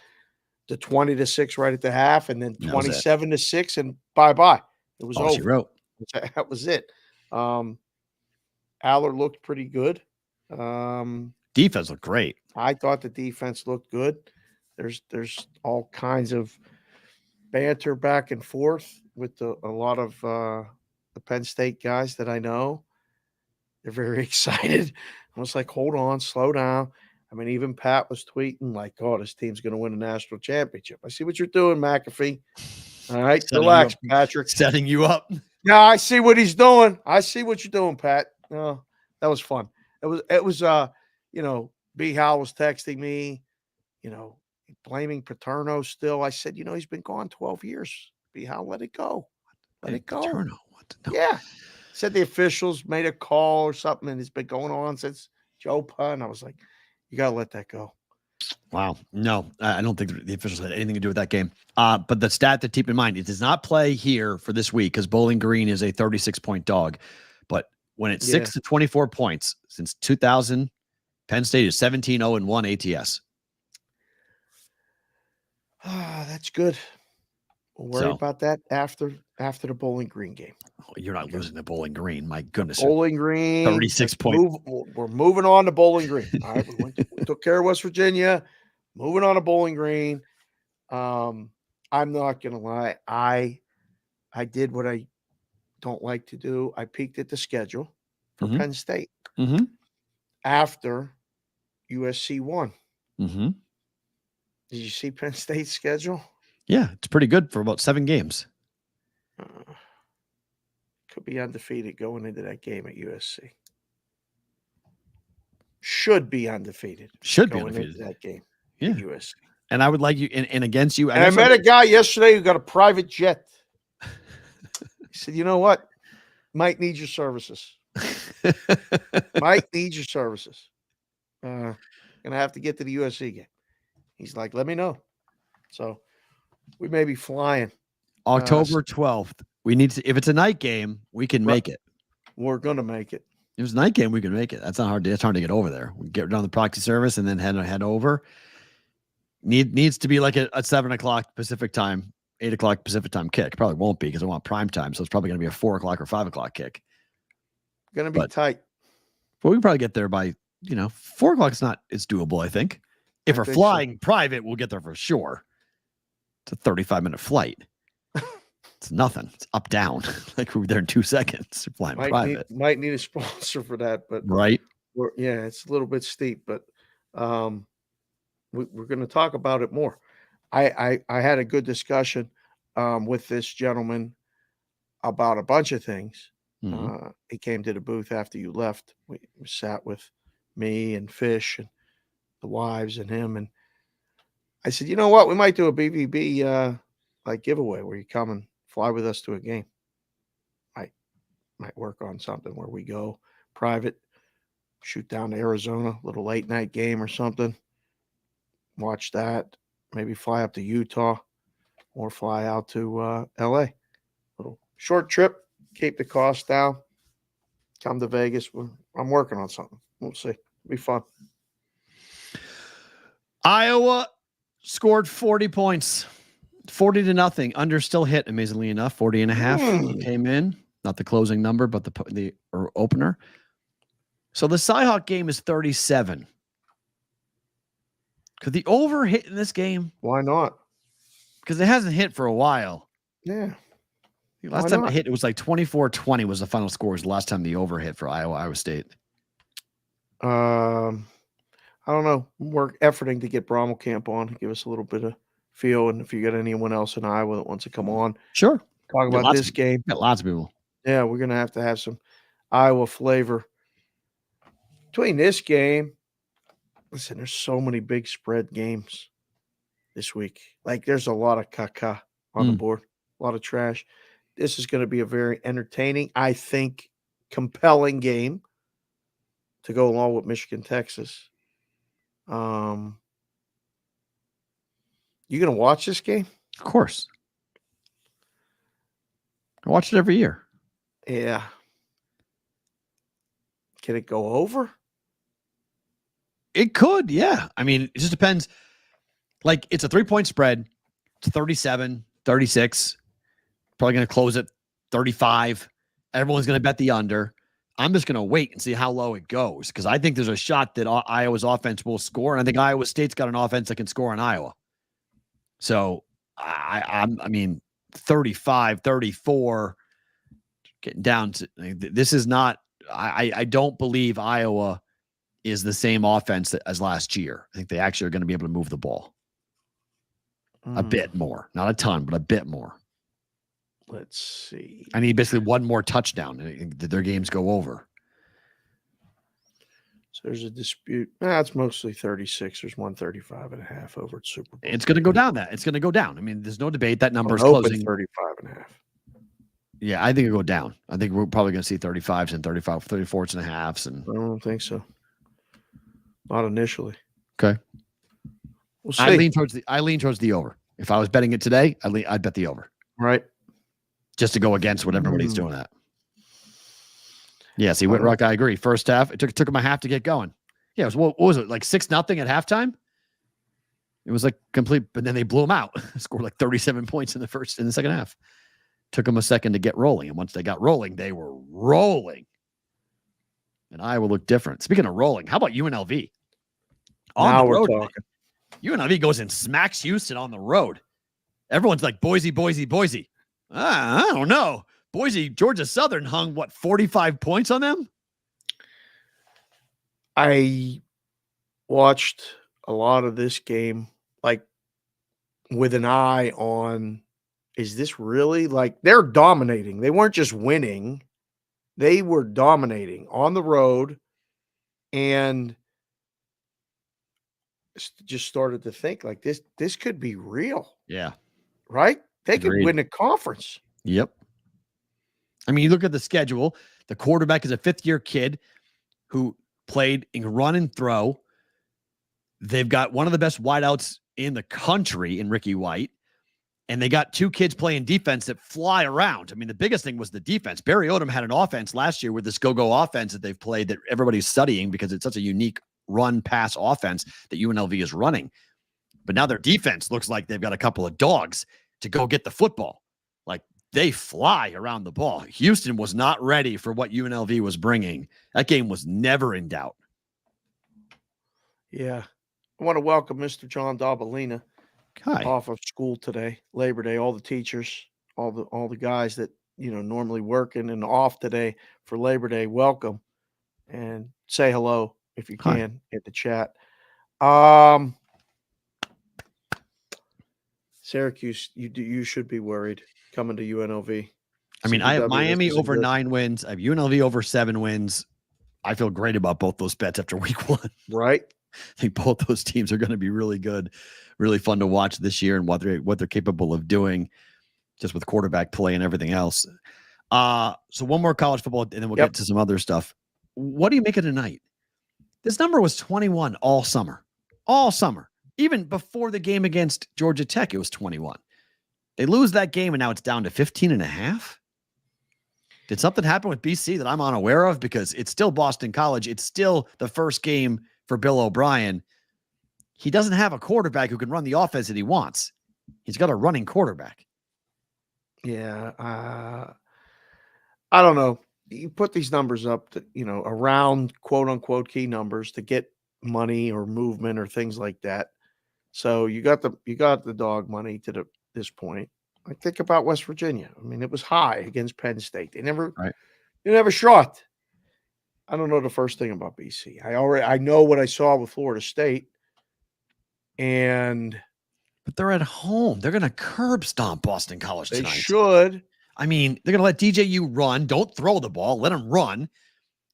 to 20-6 right at the half, and then 27-6, and bye-bye. It was all over. she wrote. That was it. Aller looked pretty good. Defense looked great. I thought the defense looked good. There's all kinds of banter back and forth with a lot of the Penn State guys that I know. They're very excited. I was like, hold on, slow down. I mean, even Pat was tweeting like, oh, this team's going to win a national championship. I see what you're doing, McAfee. All right, relax, Patrick. Setting you up. Yeah, I see what he's doing. I see what you're doing, Pat. Oh, that was fun. It was B. Howell was texting me, blaming Paterno still. I said, he's been gone 12 years. B. Howell, let it go. Let it go. Paterno. No. Yeah. Said the officials made a call or something, and it's been going on since Joe Pun. I was like, you got to let that go. Wow. No, I don't think the officials had anything to do with that game. But the stat to keep in mind, it does not play here for this week because Bowling Green is a 36-point dog. But when it's 6 to 24 points since 2000, Penn State is 17-0-1 ATS. That's good. We'll worry about that after the Bowling Green game. Oh, you're not losing to Bowling Green. My goodness. Bowling Green. 36 points. We're moving on to Bowling Green. All right. We took care of West Virginia. Moving on to Bowling Green. I'm not going to lie. I did what I don't like to do. I peeked at the schedule for Penn State after USC won. Mm-hmm. Did you see Penn State's schedule? Yeah, it's pretty good for about 7 games. Could be undefeated going into that game at USC. Should be undefeated. Into that game. Yeah. At USC. And I would like you, and against you. And I met a guy yesterday who got a private jet. He said, you know what? Might need your services. Might need your services. Gonna have to get to the USC game. He's like, let me know. So we may be flying. October 12th. We need to, if it's a night game, we can make it. We're going to make it. If it's a night game, we can make it. That's not hard. It's hard to get over there. We get done the proxy service and then head over. Needs to be like a 7 o'clock Pacific time, 8 o'clock Pacific time kick. Probably won't be because I want prime time. So it's probably going to be a 4 o'clock or 5 o'clock kick. Going to be tight. But we can probably get there by, 4 o'clock it's doable, I think. If we're flying private, we'll get there for sure. It's a 35-minute flight. It's nothing. It's up, down. Like we're there in 2 seconds. Flying private. Might need a sponsor for that, but right. It's a little bit steep, but we're going to talk about it more. I had a good discussion with this gentleman about a bunch of things. Mm-hmm. He came to the booth after you left. We sat with me and Fish and the wives and him, and I said, you know what? We might do a BVB like giveaway where you come and fly with us to a game. Might work on something where we go private, shoot down to Arizona, little late night game or something. Watch that. Maybe fly up to Utah or fly out to LA. Little short trip, keep the cost down. Come to Vegas. I'm working on something. We'll see. It'll be fun. Iowa scored 40 points, 40-0. Under still hit, amazingly enough. 40.5 came in. Not the closing number, but the opener. So the Cyhawk game is 37. Could the over hit in this game? Why not? Because it hasn't hit for a while. Yeah. Last time it hit, it was like 24-20 was the final score. Was the last time the over hit for Iowa State. I don't know. We're efforting to get Brommelkamp on, give us a little bit of feel. And if you got anyone else in Iowa that wants to come on, sure. Talk about this game. Got lots of people. Yeah, we're going to have some Iowa flavor. Between this game, listen, there's so many big spread games this week. Like, there's a lot of caca on the board, a lot of trash. This is going to be a very entertaining, I think, compelling game to go along with Michigan, Texas. You going to watch this game? Of course. I watch it every year. Yeah. Can it go over? It could, yeah. I mean, it just depends. Like, it's a 3-point spread. It's 37, 36. Probably going to close at 35. Everyone's going to bet the under. I'm just going to wait and see how low it goes because I think there's a shot that Iowa's offense will score, and I think Iowa State's got an offense that can score in Iowa. So, I mean, 35, 34, getting down to this is not. I don't believe Iowa is the same offense as last year. I think they actually are going to be able to move the ball a bit more, not a ton, but a bit more. Let's see. I need basically one more touchdown and their games go over. So there's a dispute. It's mostly 36. There's 135.5 over at Super Bowl. It's going to go down. It's going to go down. I mean, there's no debate. That number is closing. closing 35.5. Yeah, I think it'll go down. I think we're probably going to see 35s and 34s and a halves. And I don't think so. Not initially. Okay. We'll see. I lean towards the over. If I was betting it today, I'd bet the over. Right. Just to go against what everybody's doing at. Yeah, see, Whitrock, I agree. First half, it took them a half to get going. Yeah, it was what was it, like 6-0 at halftime? It was like complete, but then they blew them out. Scored like 37 points in the second half. Took them a second to get rolling. And once they got rolling, they were rolling. And Iowa looked different. Speaking of rolling, how about UNLV? Now we're talking. UNLV goes and smacks Houston on the road. Everyone's like, Boise, Boise, Boise. I don't know. Boise, Georgia Southern hung, 45 points on them? I watched a lot of this game, like, with an eye on, is this really, like, they're dominating. They weren't just winning. They were dominating on the road, and just started to think, like, this could be real. Yeah. Right? They Agreed. could win a conference. Yep. I mean, you look at the schedule. The quarterback is a fifth-year kid who played in run and throw. They've got one of the best wideouts in the country in Ricky White. And they got two kids playing defense that fly around. I mean, the biggest thing was the defense. Barry Odom had an offense last year with this go-go offense that they've played that everybody's studying because it's such a unique run-pass offense that UNLV is running. But now their defense looks like they've got a couple of dogs to go get the football. Like, they fly around the ball. Houston was not ready for what UNLV was bringing. That game was never in doubt. Yeah. I want to welcome Mr. John Dabalina. Hi. Off of school today, Labor Day. All the teachers, all the guys that normally working and off today for Labor Day. Welcome and say hello if you can in the chat. Syracuse, you should be worried coming to UNLV. I mean, I have Miami over 9 wins. I have UNLV over 7 wins. I feel great about both those bets after week 1. Right. I think both those teams are going to be really good, really fun to watch this year and what they're capable of doing just with quarterback play and everything else. So one more college football, and then we'll get to some other stuff. What do you make of tonight? This number was 21 all summer. All summer. Even before the game against Georgia Tech, it was 21. They lose that game, and now it's down to 15.5. Did something happen with BC that I'm unaware of? Because it's still Boston College. It's still the first game for Bill O'Brien. He doesn't have a quarterback who can run the offense that he wants. He's got a running quarterback. Yeah. I don't know. You put these numbers up to, around quote unquote key numbers to get money or movement or things like that. So you got the dog money to this point. I think about West Virginia. I mean, it was high against Penn State. They never shot. I don't know the first thing about BC. I know what I saw with Florida State. But they're at home. They're going to curb stomp Boston College tonight. They should. I mean, they're going to let DJU run. Don't throw the ball. Let them run.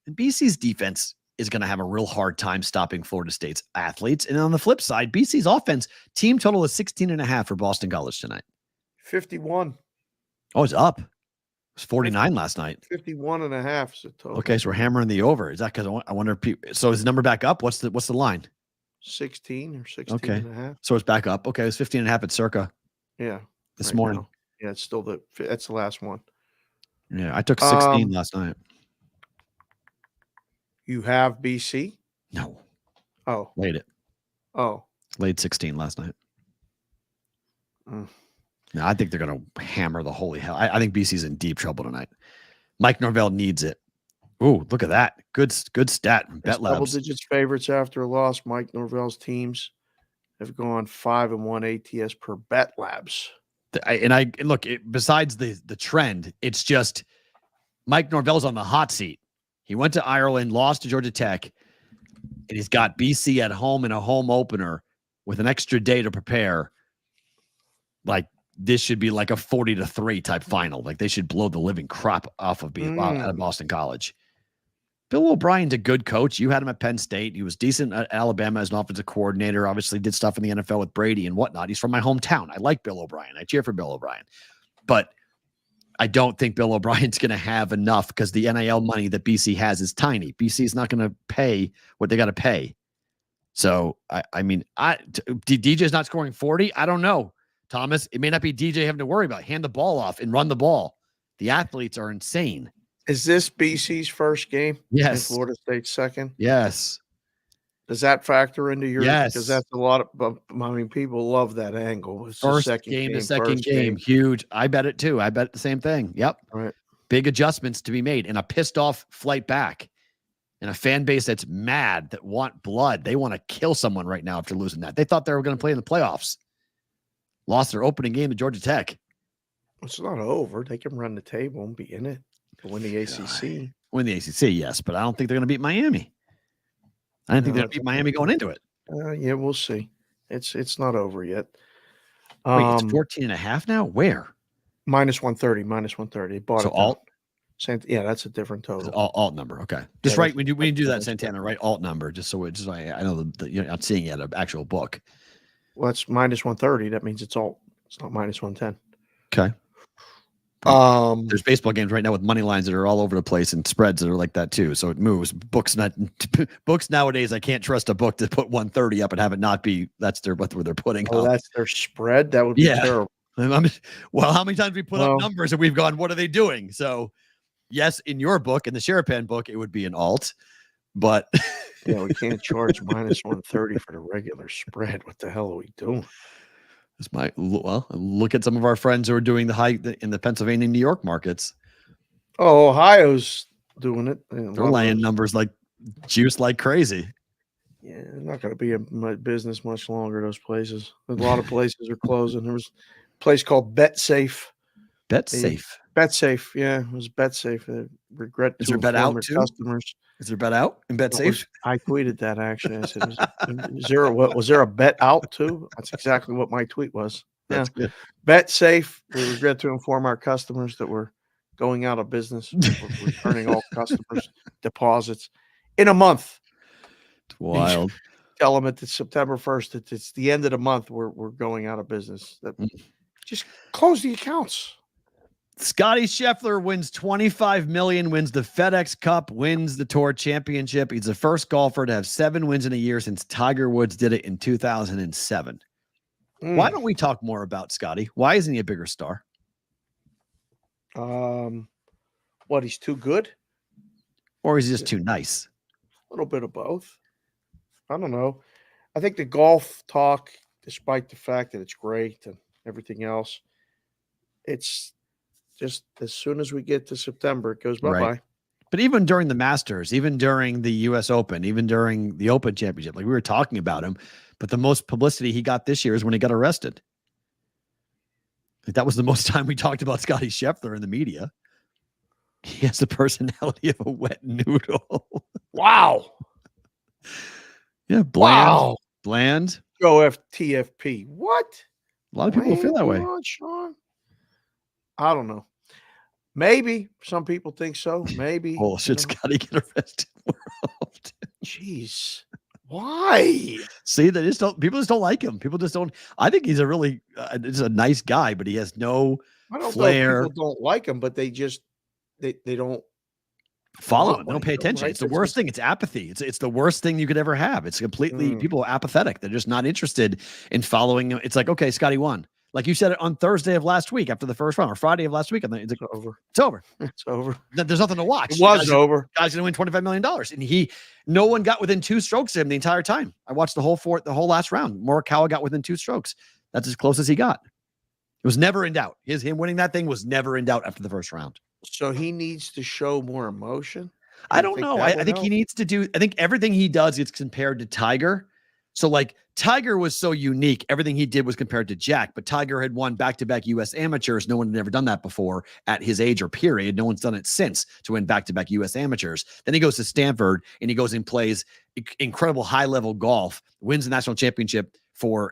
And BC's defense is going to have a real hard time stopping Florida State's athletes. And on the flip side, BC's offense, team total is 16.5 for Boston College tonight. 51. Oh, it's up. It was 49 last night. 51.5 is the total. Okay, so we're hammering the over. Is that because I wonder if people, so is the number back up? What's the line? 16 or 16.5. So it's back up. Okay, it was 15.5 at Circa. Yeah. This morning. Now. Yeah, it's still that's the last one. Yeah, I took 16 last night. You have BC? No. Oh. Laid it. Oh. Laid 16 last night. Mm. No, I think they're going to hammer the holy hell. I think BC's in deep trouble tonight. Mike Norvell needs it. Ooh, look at that. Good stat. Bet Double Labs. digits favorites after a loss. Mike Norvell's teams have gone 5-1 ATS per Bet Labs. And look, besides the trend, it's just Mike Norvell's on the hot seat. He went to Ireland, lost to Georgia Tech, and he's got BC at home in a home opener with an extra day to prepare. Like, this should be like a 40-3 type final. Like, they should blow the living crap off of out of Boston College. Bill O'Brien's a good coach. You had him at Penn State. He was decent at Alabama as an offensive coordinator. Obviously did stuff in the NFL with Brady and whatnot. He's from my hometown. I like Bill O'Brien. I cheer for Bill O'Brien. But I don't think Bill O'Brien's going to have enough because the NIL money that BC has is tiny. BC is not going to pay what they got to pay. So, I mean, DJ's not scoring 40. I don't know, Thomas. It may not be DJ having to worry about. Hand the ball off and run the ball. The athletes are insane. Is this BC's first game? Yes. And Florida State's second? Yes. Does that factor into your? Yes. Because that's a lot of. I mean, people love that angle. It's First the second game, game, the second first game, huge. I bet it too. I bet the same thing. Yep. All right. Big adjustments to be made and a pissed off flight back and a fan base that's mad that want blood. They want to kill someone right now after losing that. They thought they were going to play in the playoffs. Lost their opening game to Georgia Tech. It's not over. They can run the table and be in it to win the ACC. Win the ACC, yes, but I don't think they're going to beat Miami. I didn't think they're going to beat Miami going into it. Yeah, we'll see. It's not over yet. Wait, it's 14.5 now? Where? -130. They bought So it. alt? Yeah, that's a different total. Alt number. Okay. Just Yeah, right when you do that, Santana, right? Alt number, just so I know that you're not seeing it at an actual book. Well, it's -130. That means it's alt. It's not -110. Okay. There's baseball games right now with money lines that are all over the place and spreads that are like that too. So it moves. Books nowadays. I can't trust a book to put 130 up and have it not be. That's what they're putting. Oh, up. that's their spread. That would be terrible. Well, how many times we put up numbers and we've gone, what are they doing? So, yes, in your book, in the Sherapan book, it would be an alt, but yeah, we can't charge -130 for the regular spread. What the hell are we doing? Look at some of our friends who are doing the high in the Pennsylvania, New York markets. Oh, Ohio's doing it. They're laying numbers like juice like crazy. Yeah, they're not going to be in business much longer. Those places, a lot of places are closing. There was a place called BetSafe. BetSafe, yeah, it was BetSafe. Regret. Is there bet out too? Customers. Is there bet out in BetSafe? I tweeted that actually. I said, was there a bet out too? That's exactly what my tweet was. Yeah. That's good. BetSafe. We regret to inform our customers that we're going out of business. We're returning all customers' deposits in a month. It's wild. Tell them it's September 1st. It's the end of the month. We're going out of business. Just close the accounts. Scotty Scheffler wins $25 million, wins the FedEx Cup, wins the Tour Championship. He's the first golfer to have 7 wins in a year since Tiger Woods did it in 2007. Why don't we talk more about Scotty? Why isn't he a bigger star? What, he's too good? Or is he just too nice? A little bit of both. I don't know. I think the golf talk, despite the fact that it's great and everything else, it's just as soon as we get to September, it goes bye-bye. Right. But even during the Masters, even during the U.S. Open, even during the Open Championship, like we were talking about him, but the most publicity he got this year is when he got arrested. Like that was the most time we talked about Scotty Scheffler in the media. He has the personality of a wet noodle. Wow. Yeah, bland. Wow. Bland. Go TFP. What? A lot of people feel that way. Sean? I don't know. Maybe some people think so. Maybe. Oh, should Scotty get arrested? Jeez. Why? See, people just don't like him. People just don't. I think he's a really, just a nice guy, but he has no flair. People don't like him, but they just, they don't follow him. They don't pay attention. Right? It's the worst thing. It's apathy. It's the worst thing you could ever have. It's completely, people are apathetic. They're just not interested in following him. It's like, okay, Scotty won. Like you said it on Thursday of last week after the first round, or Friday of last week. And it's over. It's over. It's over. There's nothing to watch. It was over. Guy's going to win $25 million. And no one got within 2 strokes of him the entire time. I watched the whole last round. Morikawa got within 2 strokes. That's as close as he got. It was never in doubt. Him winning that thing was never in doubt after the first round. So he needs to show more emotion. I don't know. I think he needs to do. I think everything he does gets compared to Tiger. So like Tiger was so unique. Everything he did was compared to Jack, but Tiger had won back-to-back U.S. amateurs. No one had ever done that before at his age or period. No one's done it since to win back-to-back U.S. amateurs. Then he goes to Stanford and he goes and plays incredible high-level golf, wins the national championship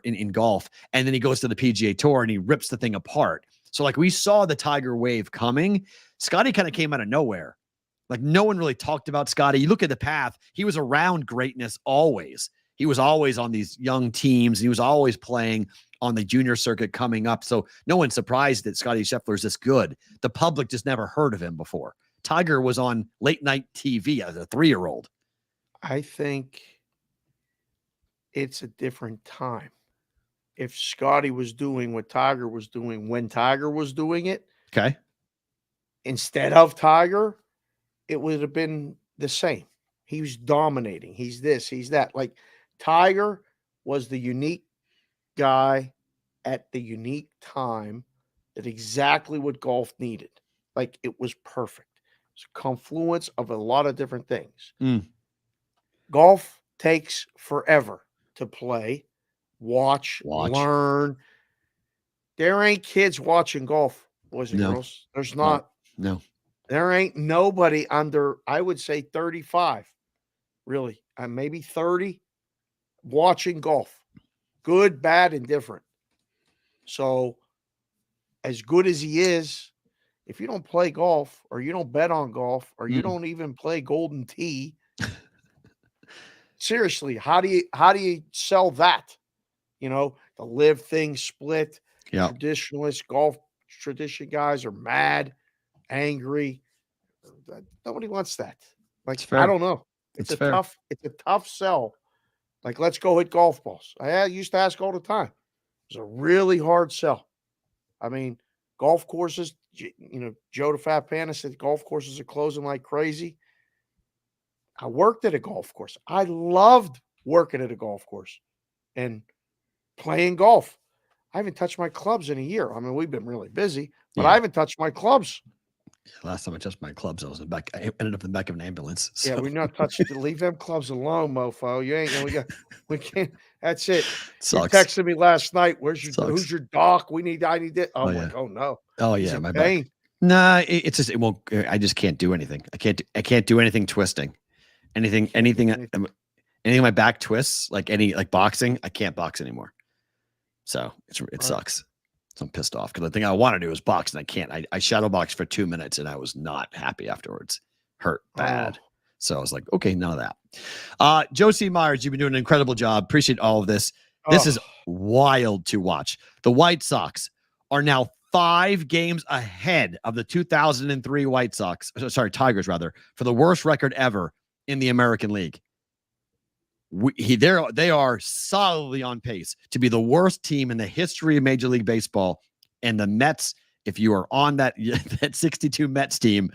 in golf. And then he goes to the PGA Tour and he rips the thing apart. So like we saw the Tiger wave coming. Scotty kind of came out of nowhere. Like no one really talked about Scotty. You look at the path, he was around greatness always. He was always on these young teams. He was always playing on the junior circuit coming up. So no one's surprised that Scotty Scheffler is this good. The public just never heard of him before. Tiger was on late night TV as a 3-year-old. I think it's a different time. If Scotty was doing what Tiger was doing when Tiger was doing it, okay, instead of Tiger, it would have been the same. He was dominating. He's this, he's that. Like Tiger was the unique guy at the unique time that exactly what golf needed. Like it was perfect. It's a confluence of a lot of different things. Golf takes forever to play, watch, learn. There ain't kids watching golf, boys and girls. There's not. No. There ain't nobody under, I would say 35, really, maybe 30, watching golf. Good, bad, and different. So as good as he is, if you don't play golf or you don't bet on golf or you don't even play Golden Tee, seriously, how do you sell that? You know, the live thing split. Yeah. Traditionalist golf tradition guys are mad, angry. Nobody wants that. Like, I don't know. It's a tough sell. Like, let's go hit golf balls. I used to ask all the time. It's a really hard sell. I mean, golf courses, Joe the Fat Panda said golf courses are closing like crazy. I worked at a golf course. I loved working at a golf course and playing golf. I haven't touched my clubs in a year. I mean, we've been really busy, but I haven't touched my clubs. Last time I touched my clubs, I was back. I ended up in the back of an ambulance. So. Yeah, we're not touching. Leave them clubs alone, mofo. You ain't. We can't. That's it. You texted me last night. Who's your doc? I need that. I'm like, oh no. Oh yeah, my back. Nah, it's just it won't. I just can't do anything. I can't do anything twisting. Anything my back twists, like boxing, I can't box anymore. So it sucks. So I'm pissed off because the thing I want to do is box and I can't. I shadow boxed for 2 minutes and I was not happy afterwards. Hurt bad. So I was like, okay, none of that. Josie Myers, you've been doing an incredible job. Appreciate all of this. This is wild to watch. The White Sox are now 5 games ahead of the 2003 Tigers rather, for the worst record ever in the American League. They are solidly on pace to be the worst team in the history of Major League Baseball. And the Mets, if you are on that 62 Mets team,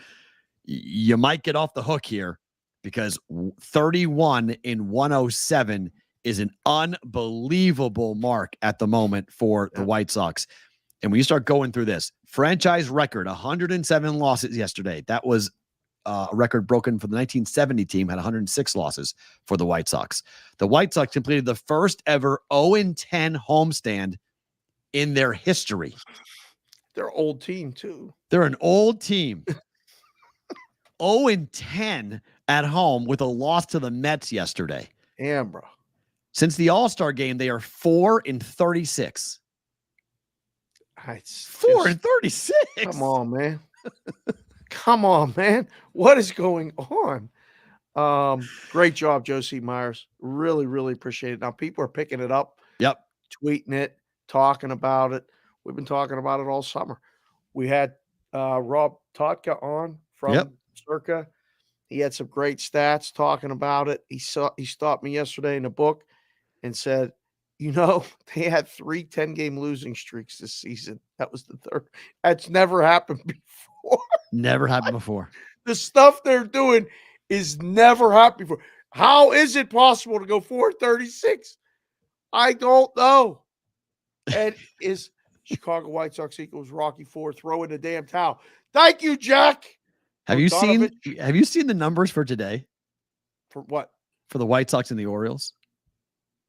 you might get off the hook here because 31 in 107 is an unbelievable mark at the moment for the White Sox. And when you start going through this franchise record, 107 losses yesterday, that was a record broken for the 1970 team, had 106 losses for the White Sox. The White Sox completed the first ever 0-10 homestand in their history. They're an old team, too. They're an old team. 0-10 at home with a loss to the Mets yesterday. Damn, bro. Since the All-Star game, they are 4-36. 4-36. Come on, man. Come on, man. What is going on? Great job, Josie Myers. Really, really appreciate it. Now, people are picking it up. Yep. Tweeting it, talking about it. We've been talking about it all summer. We had Rob Totka on from Circa. He had some great stats talking about it. He stopped me yesterday in the book and said, they had 3 10-game losing streaks this season. That was the third. That's never happened before. Never happened before. The stuff they're doing is never happened before. How is it possible to go 436? I don't know. And is Chicago White Sox equals Rocky IV, throw in the damn towel. Thank you, Jack. Have you seen the numbers for today? For what? For the White Sox and the Orioles?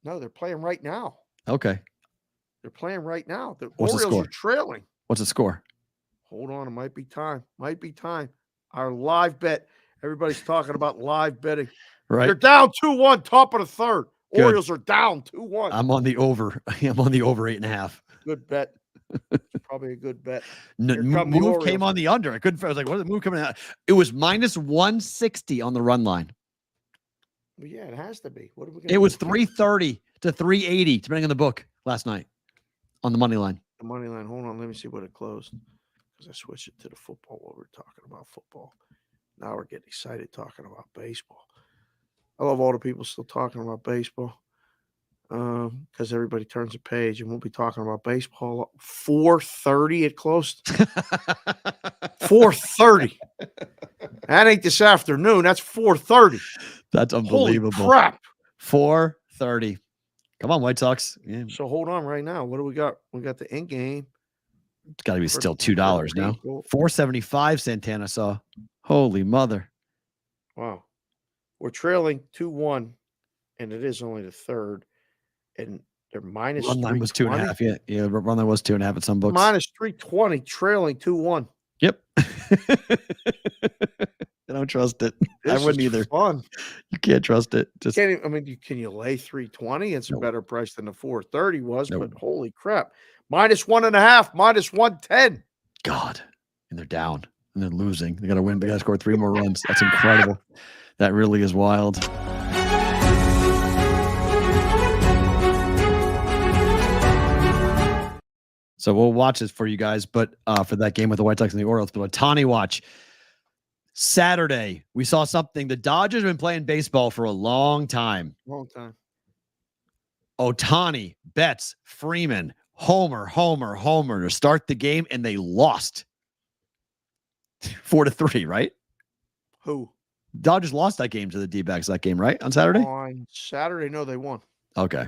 No, they're playing right now. Okay. They're playing right now. The What's the Orioles score? are trailing. What's the score? Hold on. It might be time. Our live bet. Everybody's talking about live betting. Right. They're down 2-1, top of the third. Good. Orioles are down 2-1. I'm on the over. I'm on the over 8.5. Good bet. It's probably a good bet. Move came on the under. I was like, what is the move coming out? It was minus 160 on the run line. Well, yeah, it has to be. What are we? It was 330 to 380, depending on the book last night on the money line. The money line. Hold on. Let me see what it closed. Because I switched it to the football while we're talking about football. Now we're getting excited talking about baseball. I love all the people still talking about baseball. Because everybody turns a page and we'll be talking about baseball. 4:30 it closed. 4:30. That ain't this afternoon. That's 4:30. That's unbelievable. Holy crap. 4:30. Come on, White Sox. Yeah. So hold on right now. What do we got? We got the in game. It's got to be still $2 now. 475 Santana saw. Holy mother. Wow. We're trailing 2-1, and it is only the third. And they're minus run line was 2.5. Yeah, run line was 2.5 at some books. Minus 320, trailing 2-1. Yep. I don't trust it. I wouldn't either. Fun. You can't trust it. Just can't even, can you lay 320? It's a better price than the 430 was, but holy crap. Minus 1.5, minus 110. God. And they're down and they're losing. They got to win. They got to score 3 more runs. That's incredible. That really is wild. So we'll watch this for you guys, but for that game with the White Sox and the Orioles, but Otani watch. Saturday, we saw something. The Dodgers have been playing baseball for a long time. Long time. Otani, Betts, Freeman, homer to start the game, and they lost 4-3, right? Who? Dodgers lost that game to the D-backs that game, right? On Saturday? On Saturday, no, they won. Okay.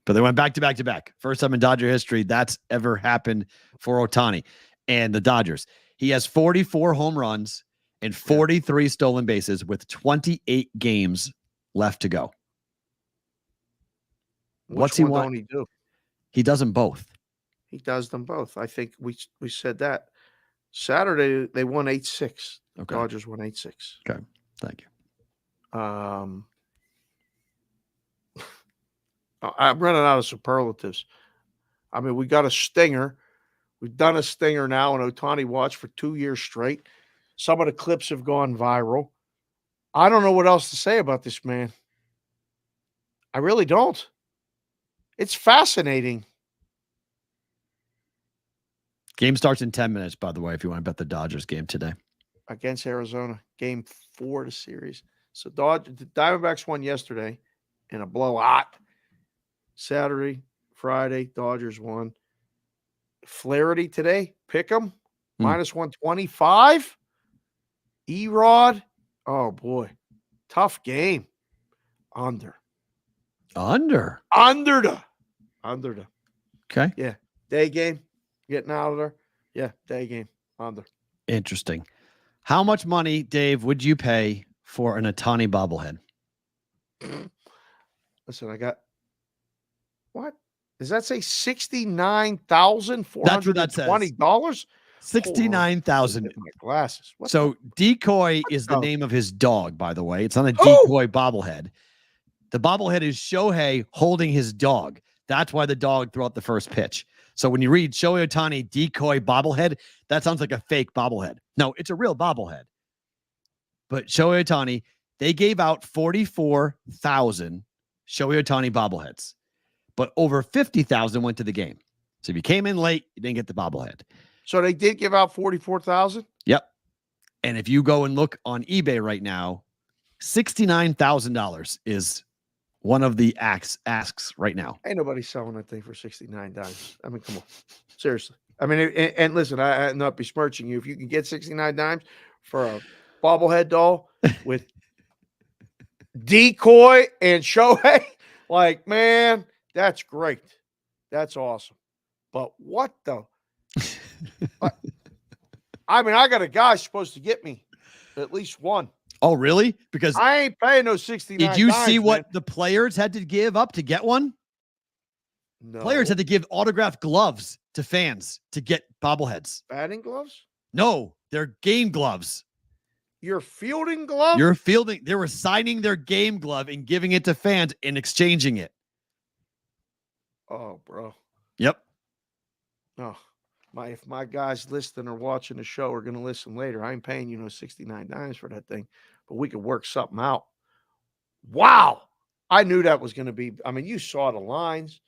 But they went back to back to back. First time in Dodger history that's ever happened for Otani and the Dodgers. He has 44 home runs and 43 stolen bases with 28 games left to go. What's he want? Don't he do? He does them both. He does them both. I think we said that. Saturday, they won 8-6. Okay. Dodgers won 8-6. Okay. Thank you. I'm running out of superlatives. I mean, we got a stinger. We've done a stinger now in Otani watch for 2 years straight. Some of the clips have gone viral. I don't know what else to say about this man. I really don't. It's fascinating. Game starts in 10 minutes, by the way, if you want to bet the Dodgers game today. Against Arizona, game 4 of the series. So the Diamondbacks won yesterday in a blowout. Saturday, Friday, Dodgers won. Flaherty today, pick 'em, minus 125. Erod, oh boy, tough game. Under. Okay. Yeah, day game, getting out of there. Yeah, day game, under. Interesting. How much money, Dave, would you pay for an Otani bobblehead? Listen, I got. What does that say? $69,420. That's what that says. $69,000. My glasses. So Decoy is the name of his dog, by the way. It's not a Decoy bobblehead. The bobblehead is Shohei holding his dog. That's why the dog threw out the first pitch. So when you read Shohei Otani Decoy bobblehead, that sounds like a fake bobblehead. No, it's a real bobblehead. But Shohei Otani, they gave out 44,000 Shohei Otani bobbleheads. But over 50,000 went to the game. So if you came in late, you didn't get the bobblehead. So they did give out 44,000? Yep. And if you go and look on eBay right now, $69,000 is one of the asks right now. Ain't nobody selling that thing for 69 dimes. I mean, come on. Seriously. I mean, and listen, I'm not besmirching you. If you can get 69 dimes for a bobblehead doll with Decoy and Shohei, like, man, that's great. That's awesome. But what the? I mean, I got a guy supposed to get me at least one. Oh, really? Because I ain't paying no 69 did you dimes, see what man. the players had to give up to get one? No. Players had to give autographed gloves to fans to get bobbleheads. Batting gloves? No, they're game gloves. Your fielding glove? You're fielding. They were signing their game glove and giving it to fans and exchanging it. Oh, bro. Yep. Oh, if my guys listening or watching the show are going to listen later, I ain't paying 69 dimes for that thing, but we could work something out. Wow. I knew that was going to be. I mean, you saw the lines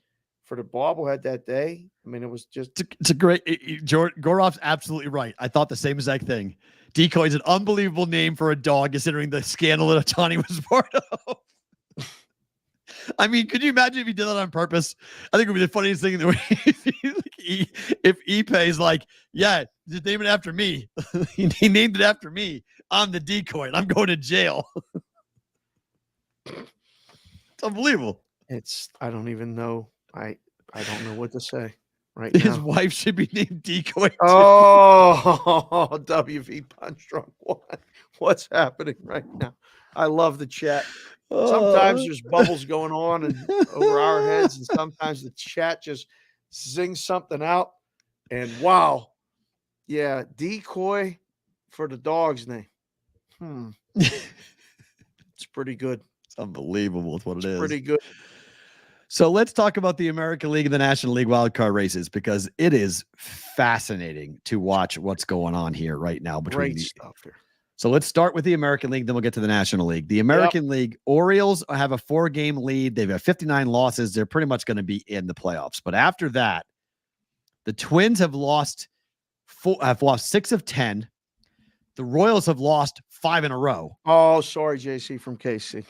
for the bobblehead that day. I mean, it was just. It's a great. Gorov's absolutely right. I thought the same exact thing. Decoy is an unbelievable name for a dog, considering the scandal that Otani was part of. I mean, could you imagine if he did that on purpose? I think it would be the funniest thing in the way. If Ipe is like, yeah, just name it after me. He named it after me. I'm the Decoy, and I'm going to jail. It's unbelievable. I don't even know. I don't know what to say right His now. wife should be named Decoy too. Oh, WV Punch Drunk One. What's happening right now? I love the chat. Sometimes there's bubbles going on and over our heads, and sometimes the chat just zings something out. And wow, yeah, Decoy for the dog's name. It's pretty good. It's unbelievable. It's what it is. Pretty good. So let's talk about the American League and the National League wildcard races, because it is fascinating to watch what's going on here right now between Great these. stuff here. So let's start with the American League, then we'll get to the National League. The American League, Orioles have a 4-game lead. They've got 59 losses. They're pretty much going to be in the playoffs. But after that, the Twins have lost 6 of 10. The Royals have lost 5 in a row. Oh, sorry, JC from KC.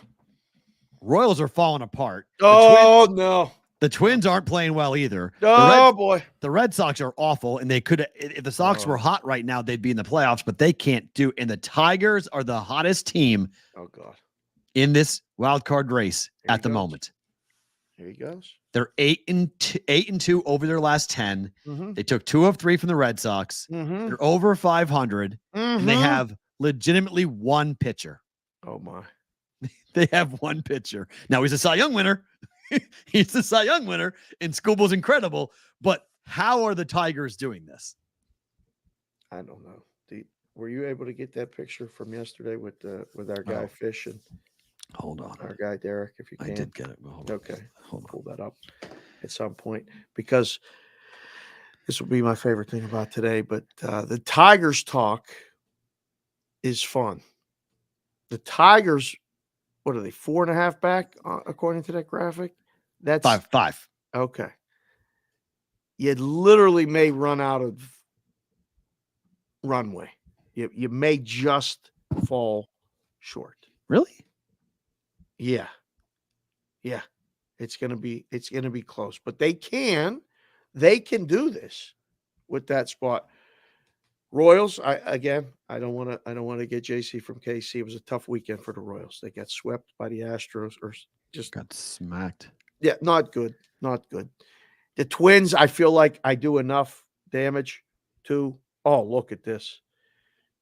Royals are falling apart. No. The Twins aren't playing well either. Boy. The Red Sox are awful, and they could, if the Sox were hot right now, they'd be in the playoffs, but they can't do. And the Tigers are the hottest team in this wild card race at the moment. Here he goes. They're 8-2 over their last 10. Mm-hmm. They took 2 of 3 from the Red Sox. Mm-hmm. They're over 500, and they have legitimately one pitcher. Oh my! They have one pitcher. Now he's a Cy Young winner. He's the Cy Young winner, and Scooble's incredible. But how are the Tigers doing this? I don't know. Were you able to get that picture from yesterday with our guy Fish and hold on, our guy Derek? If you can, I did get it. Hold on. Pull that up at some point, because this will be my favorite thing about today. But the Tigers talk is fun. The Tigers, what are they, 4.5 back according to that graphic? That's 5. Okay. You literally may run out of runway. You may just fall short. Really? Yeah. It's gonna be close. But they can do this with that spot. Royals, I don't want to get JC from KC. It was a tough weekend for the Royals. They got swept by the Astros, or just got smacked. Yeah, not good. The Twins, I feel like I do enough damage to. Oh, look at this.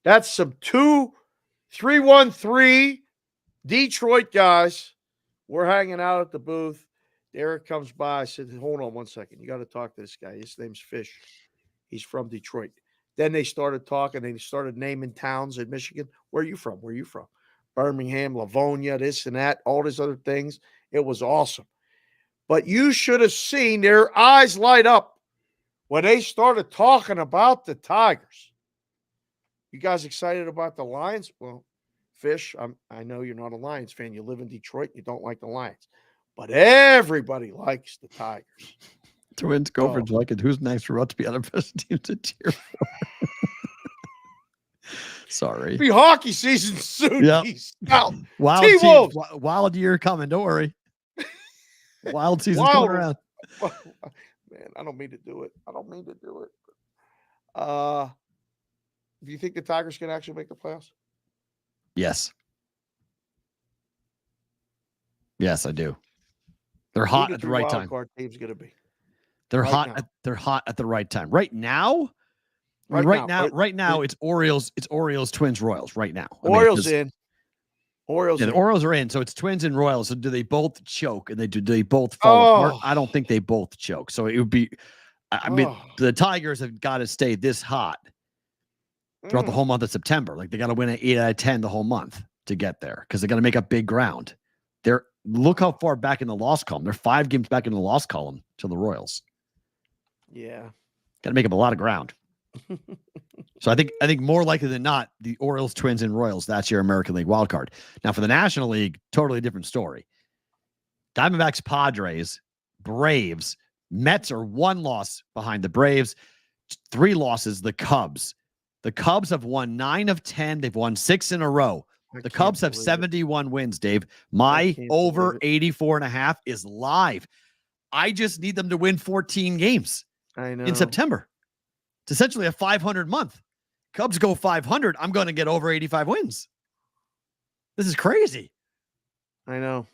That's some 2-3-1-3 Detroit guys. We're hanging out at the booth. Derek comes by. I said, hold on one second. You got to talk to this guy. His name's Fish. He's from Detroit. Then they started talking. They started naming towns in Michigan. Where are you from? Birmingham, Livonia, this and that, all these other things. It was awesome. But you should have seen their eyes light up when they started talking about the Tigers. You guys excited about the Lions? Well, Fish, I know you're not a Lions fan. You live in Detroit. You don't like the Lions. But everybody likes the Tigers. Twins, Gophers like it. Who's next for us to be on our best team to cheer for? Sorry. It'll be hockey season soon. Yep. Peace out. Wild year coming. Don't worry. Wild season's coming around. Man, I don't mean to do it. Do you think the Tigers can actually make the playoffs? Yes. Yes, I do. They're hot at the right time. Card team's going to be. They're right hot. now. They're hot at the right time. Right now. Right now, it's Orioles. It's Orioles, Twins, Royals. Right now, Orioles in. Orioles. Yeah, the Orioles are in, so it's Twins and Royals. So do they both choke? And do they both fall apart? I don't think they both choke. So it would be. I mean, the Tigers have got to stay this hot throughout the whole month of September. Like they got to win an 8 out of 10 the whole month to get there because they got to make up big ground. Look how far back in the loss column. They're 5 games back in the loss column to the Royals. Yeah, got to make up a lot of ground. So I think more likely than not, the Orioles, Twins, and Royals, that's your American League wild card. Now for the National League, totally different story. Diamondbacks, Padres, Braves, Mets are 1 loss behind the Braves, 3 losses, the Cubs. The Cubs have won 9 of 10. They've won 6 in a row. The Cubs have 71 wins, Dave. My over 84.5 is live. I just need them to win 14 games in September. It's essentially a 500 month. Cubs go 500. I'm going to get over 85 wins. This is crazy. I know.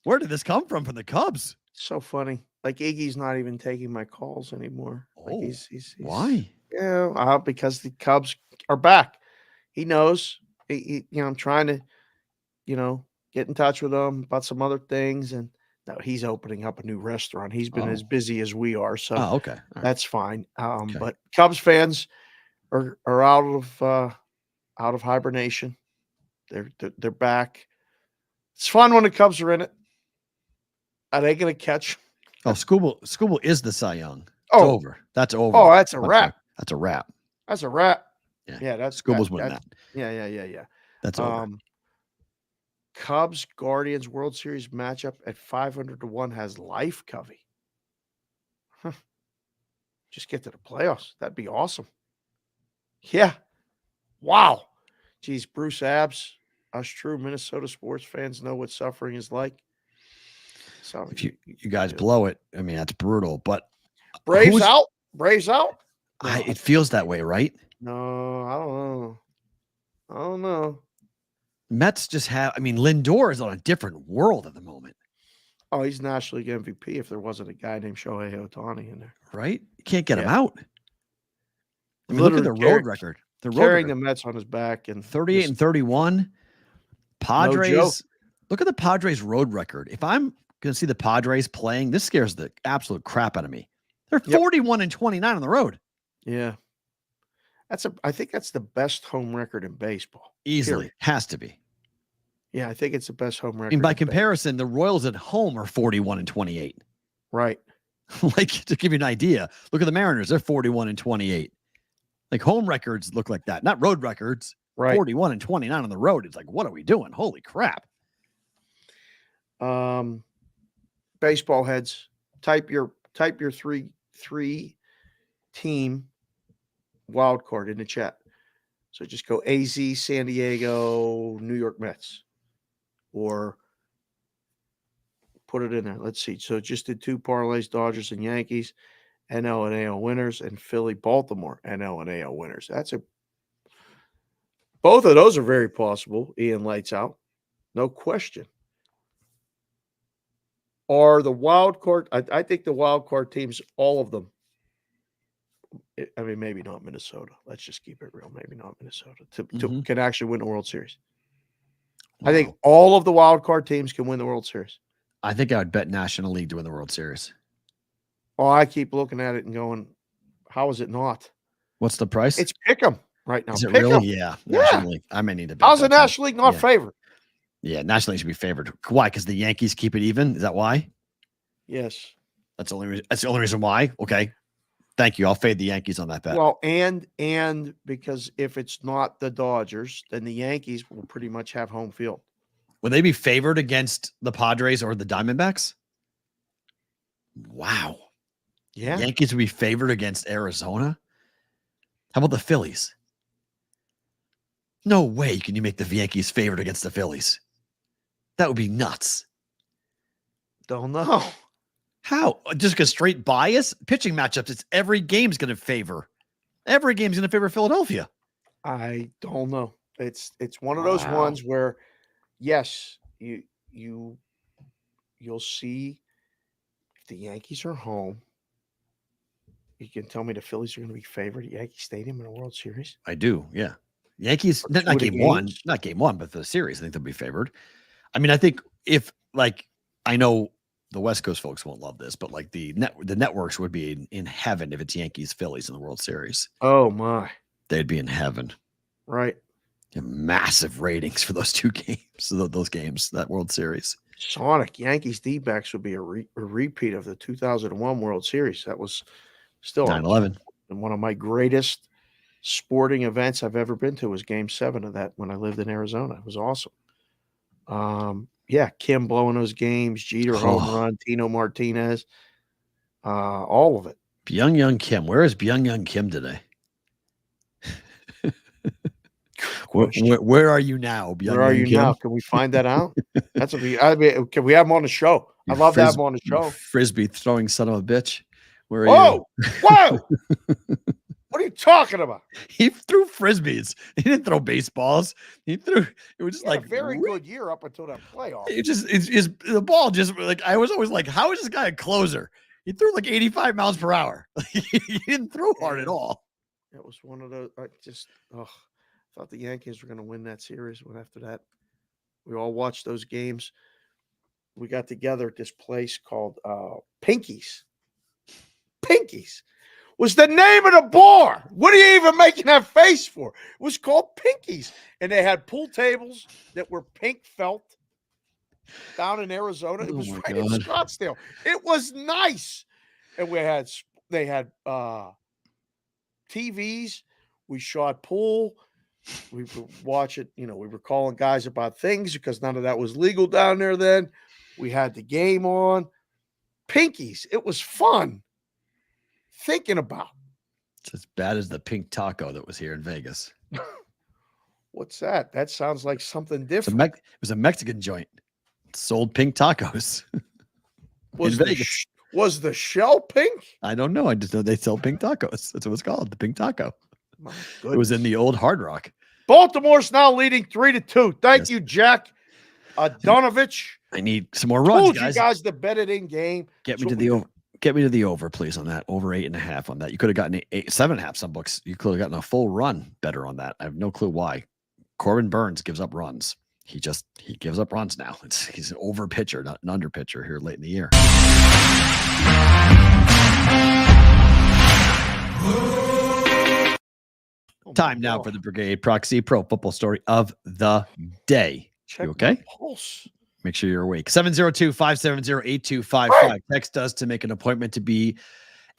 Where did this come from the Cubs? So funny. Like Iggy's not even taking my calls anymore. Like he's why? Yeah, because the Cubs are back. He knows. I'm trying to, get in touch with him about some other things, and now he's opening up a new restaurant. He's been as busy as we are, so okay, that's fine. But Cubs fans are out of hibernation. They're back. It's fun when the Cubs are in it. Are they going to catch? Oh, Scooble is the Cy Young. It's over. That's over. Oh, that's a wrap. That's a wrap. That's a wrap. Yeah, that's Scooble's winning that. Yeah. That's over. Cubs Guardians World Series matchup at 500-1 has life, Covey. Just get to the playoffs. That'd be awesome. Yeah. Wow. Geez, Bruce Abbs, us true Minnesota sports fans know what suffering is like. So if you guys blow it, I mean, that's brutal. But Braves out. No. It feels that way, right? No, I don't know. Mets just have. I mean, Lindor is on a different world at the moment. Oh, he's National League MVP. If there wasn't a guy named Shohei Otani in there, right? You can't get him out. I mean, look at the road record. The road carrying record. the Mets on his back and 38 and 31. Padres. Look at the Padres road record. If I'm going to see the Padres playing, this scares the absolute crap out of me. They're 41 and 29 on the road. Yeah. I think that's the best home record in baseball. Easily. Period. Has to be. Yeah, I think it's the best home record. And by comparison, the Royals at home are 41 and 28. Right. Like, to give you an idea, look at the Mariners. They're 41 and 28. Like, home records look like that, not road records. Right. 41 and 29 on the road. It's like, what are we doing? Holy crap. Baseball heads, type your three team wild card in the chat. So just go AZ, San Diego, New York Mets, or put it in there. Let's see. So just did 2 parlays, Dodgers and Yankees, NL and AL winners, and Philly, Baltimore, NL and AL winners. Both of those are very possible. Ian lights out. No question. Are the wild card? I think the wild card teams, all of them. I mean, maybe not Minnesota. Let's just keep it real. Maybe not Minnesota can actually win the World Series. Wow. I think all of the wild card teams can win the World Series. I think I would bet National League to win the World Series. Oh, I keep looking at it and going, how is it not? What's the price? It's pick'em right now. Is it really? Yeah. National League. I may need to bet. How's the National League not favored? Yeah, National League should be favored. Why? Because the Yankees keep it even? Is that why? Yes. That's the only reason why. Okay. Thank you. I'll fade the Yankees on that bet. Well, and because if it's not the Dodgers, then the Yankees will pretty much have home field. Would they be favored against the Padres or the Diamondbacks? Wow. Yeah. The Yankees would be favored against Arizona? How about the Phillies? No way can you make the Yankees favored against the Phillies. That would be nuts. Don't know. How? Just because straight bias? Pitching matchups, it's every game's going to favor Philadelphia. I don't know. It's one of those ones where, yes, you'll see if the Yankees are home. You can tell me the Phillies are going to be favored at Yankee Stadium in a World Series. I do, yeah. Yankees, not game one, but for the series, I think they'll be favored. I mean, I think I know the West Coast folks won't love this, but like the networks would be in heaven if it's Yankees Phillies in the World Series. Oh my, they'd be in heaven, right? Massive ratings for those two games, those games, that World Series. Sonic Yankees D-backs would be a repeat of the 2001 World Series. That was still 9/11, and one of my greatest sporting events I've ever been to was Game 7 of that when I lived in Arizona. It was awesome. Yeah, Kim blowing those games, Jeter home run, Tino Martinez, all of it. Byung-Young Kim. Where is Byung-Young Kim today? Where are you now? Where are you now? Can we find that out? Can we have him on the show? I'd love to have him on the show. Frisbee throwing son of a bitch. Where are you? Whoa! What are you talking about? He threw frisbees. He didn't throw baseballs. It was just like a very good year up until that playoff. The ball just like, I was always like, how is this guy a closer? He threw like 85 miles per hour. He didn't throw hard at all. It was one of those. I thought the Yankees were going to win that series. But after that, we all watched those games. We got together at this place called Pinky's. Pinky's was the name of the bar. What are you even making that face for? It was called Pinky's. And they had pool tables that were pink felt down in Arizona. It was right in Scottsdale. It was nice. And they had TVs. We shot pool. We would watch it. We were calling guys about things because none of that was legal down there then. We had the game on. Pinky's. It was fun. Thinking about. It's as bad as the pink taco that was here in Vegas. What's that? That sounds like something different. It was a Mexican joint. It sold pink tacos. Was the shell pink? I don't know. I just know they sell pink tacos. That's what it's called, the pink taco. It was in the old Hard Rock. Baltimore's now leading 3-2. Thank you, Jack Donovich. I need some more runs, guys. You guys to bet it in game. Get me to the over. Get me to the over, please, on that. Over 8.5 on that. You could have gotten 7.5. Some books, you could have gotten a full run better on that. I have no clue why. Corbin Burns gives up runs. He gives up runs now. He's an over pitcher, not an under pitcher here late in the year. Time now for the Brigade Proxy Pro Football Story of the Day. Check you okay? My pulse. Make sure you're awake. 702-570-8255. Text us to make an appointment to be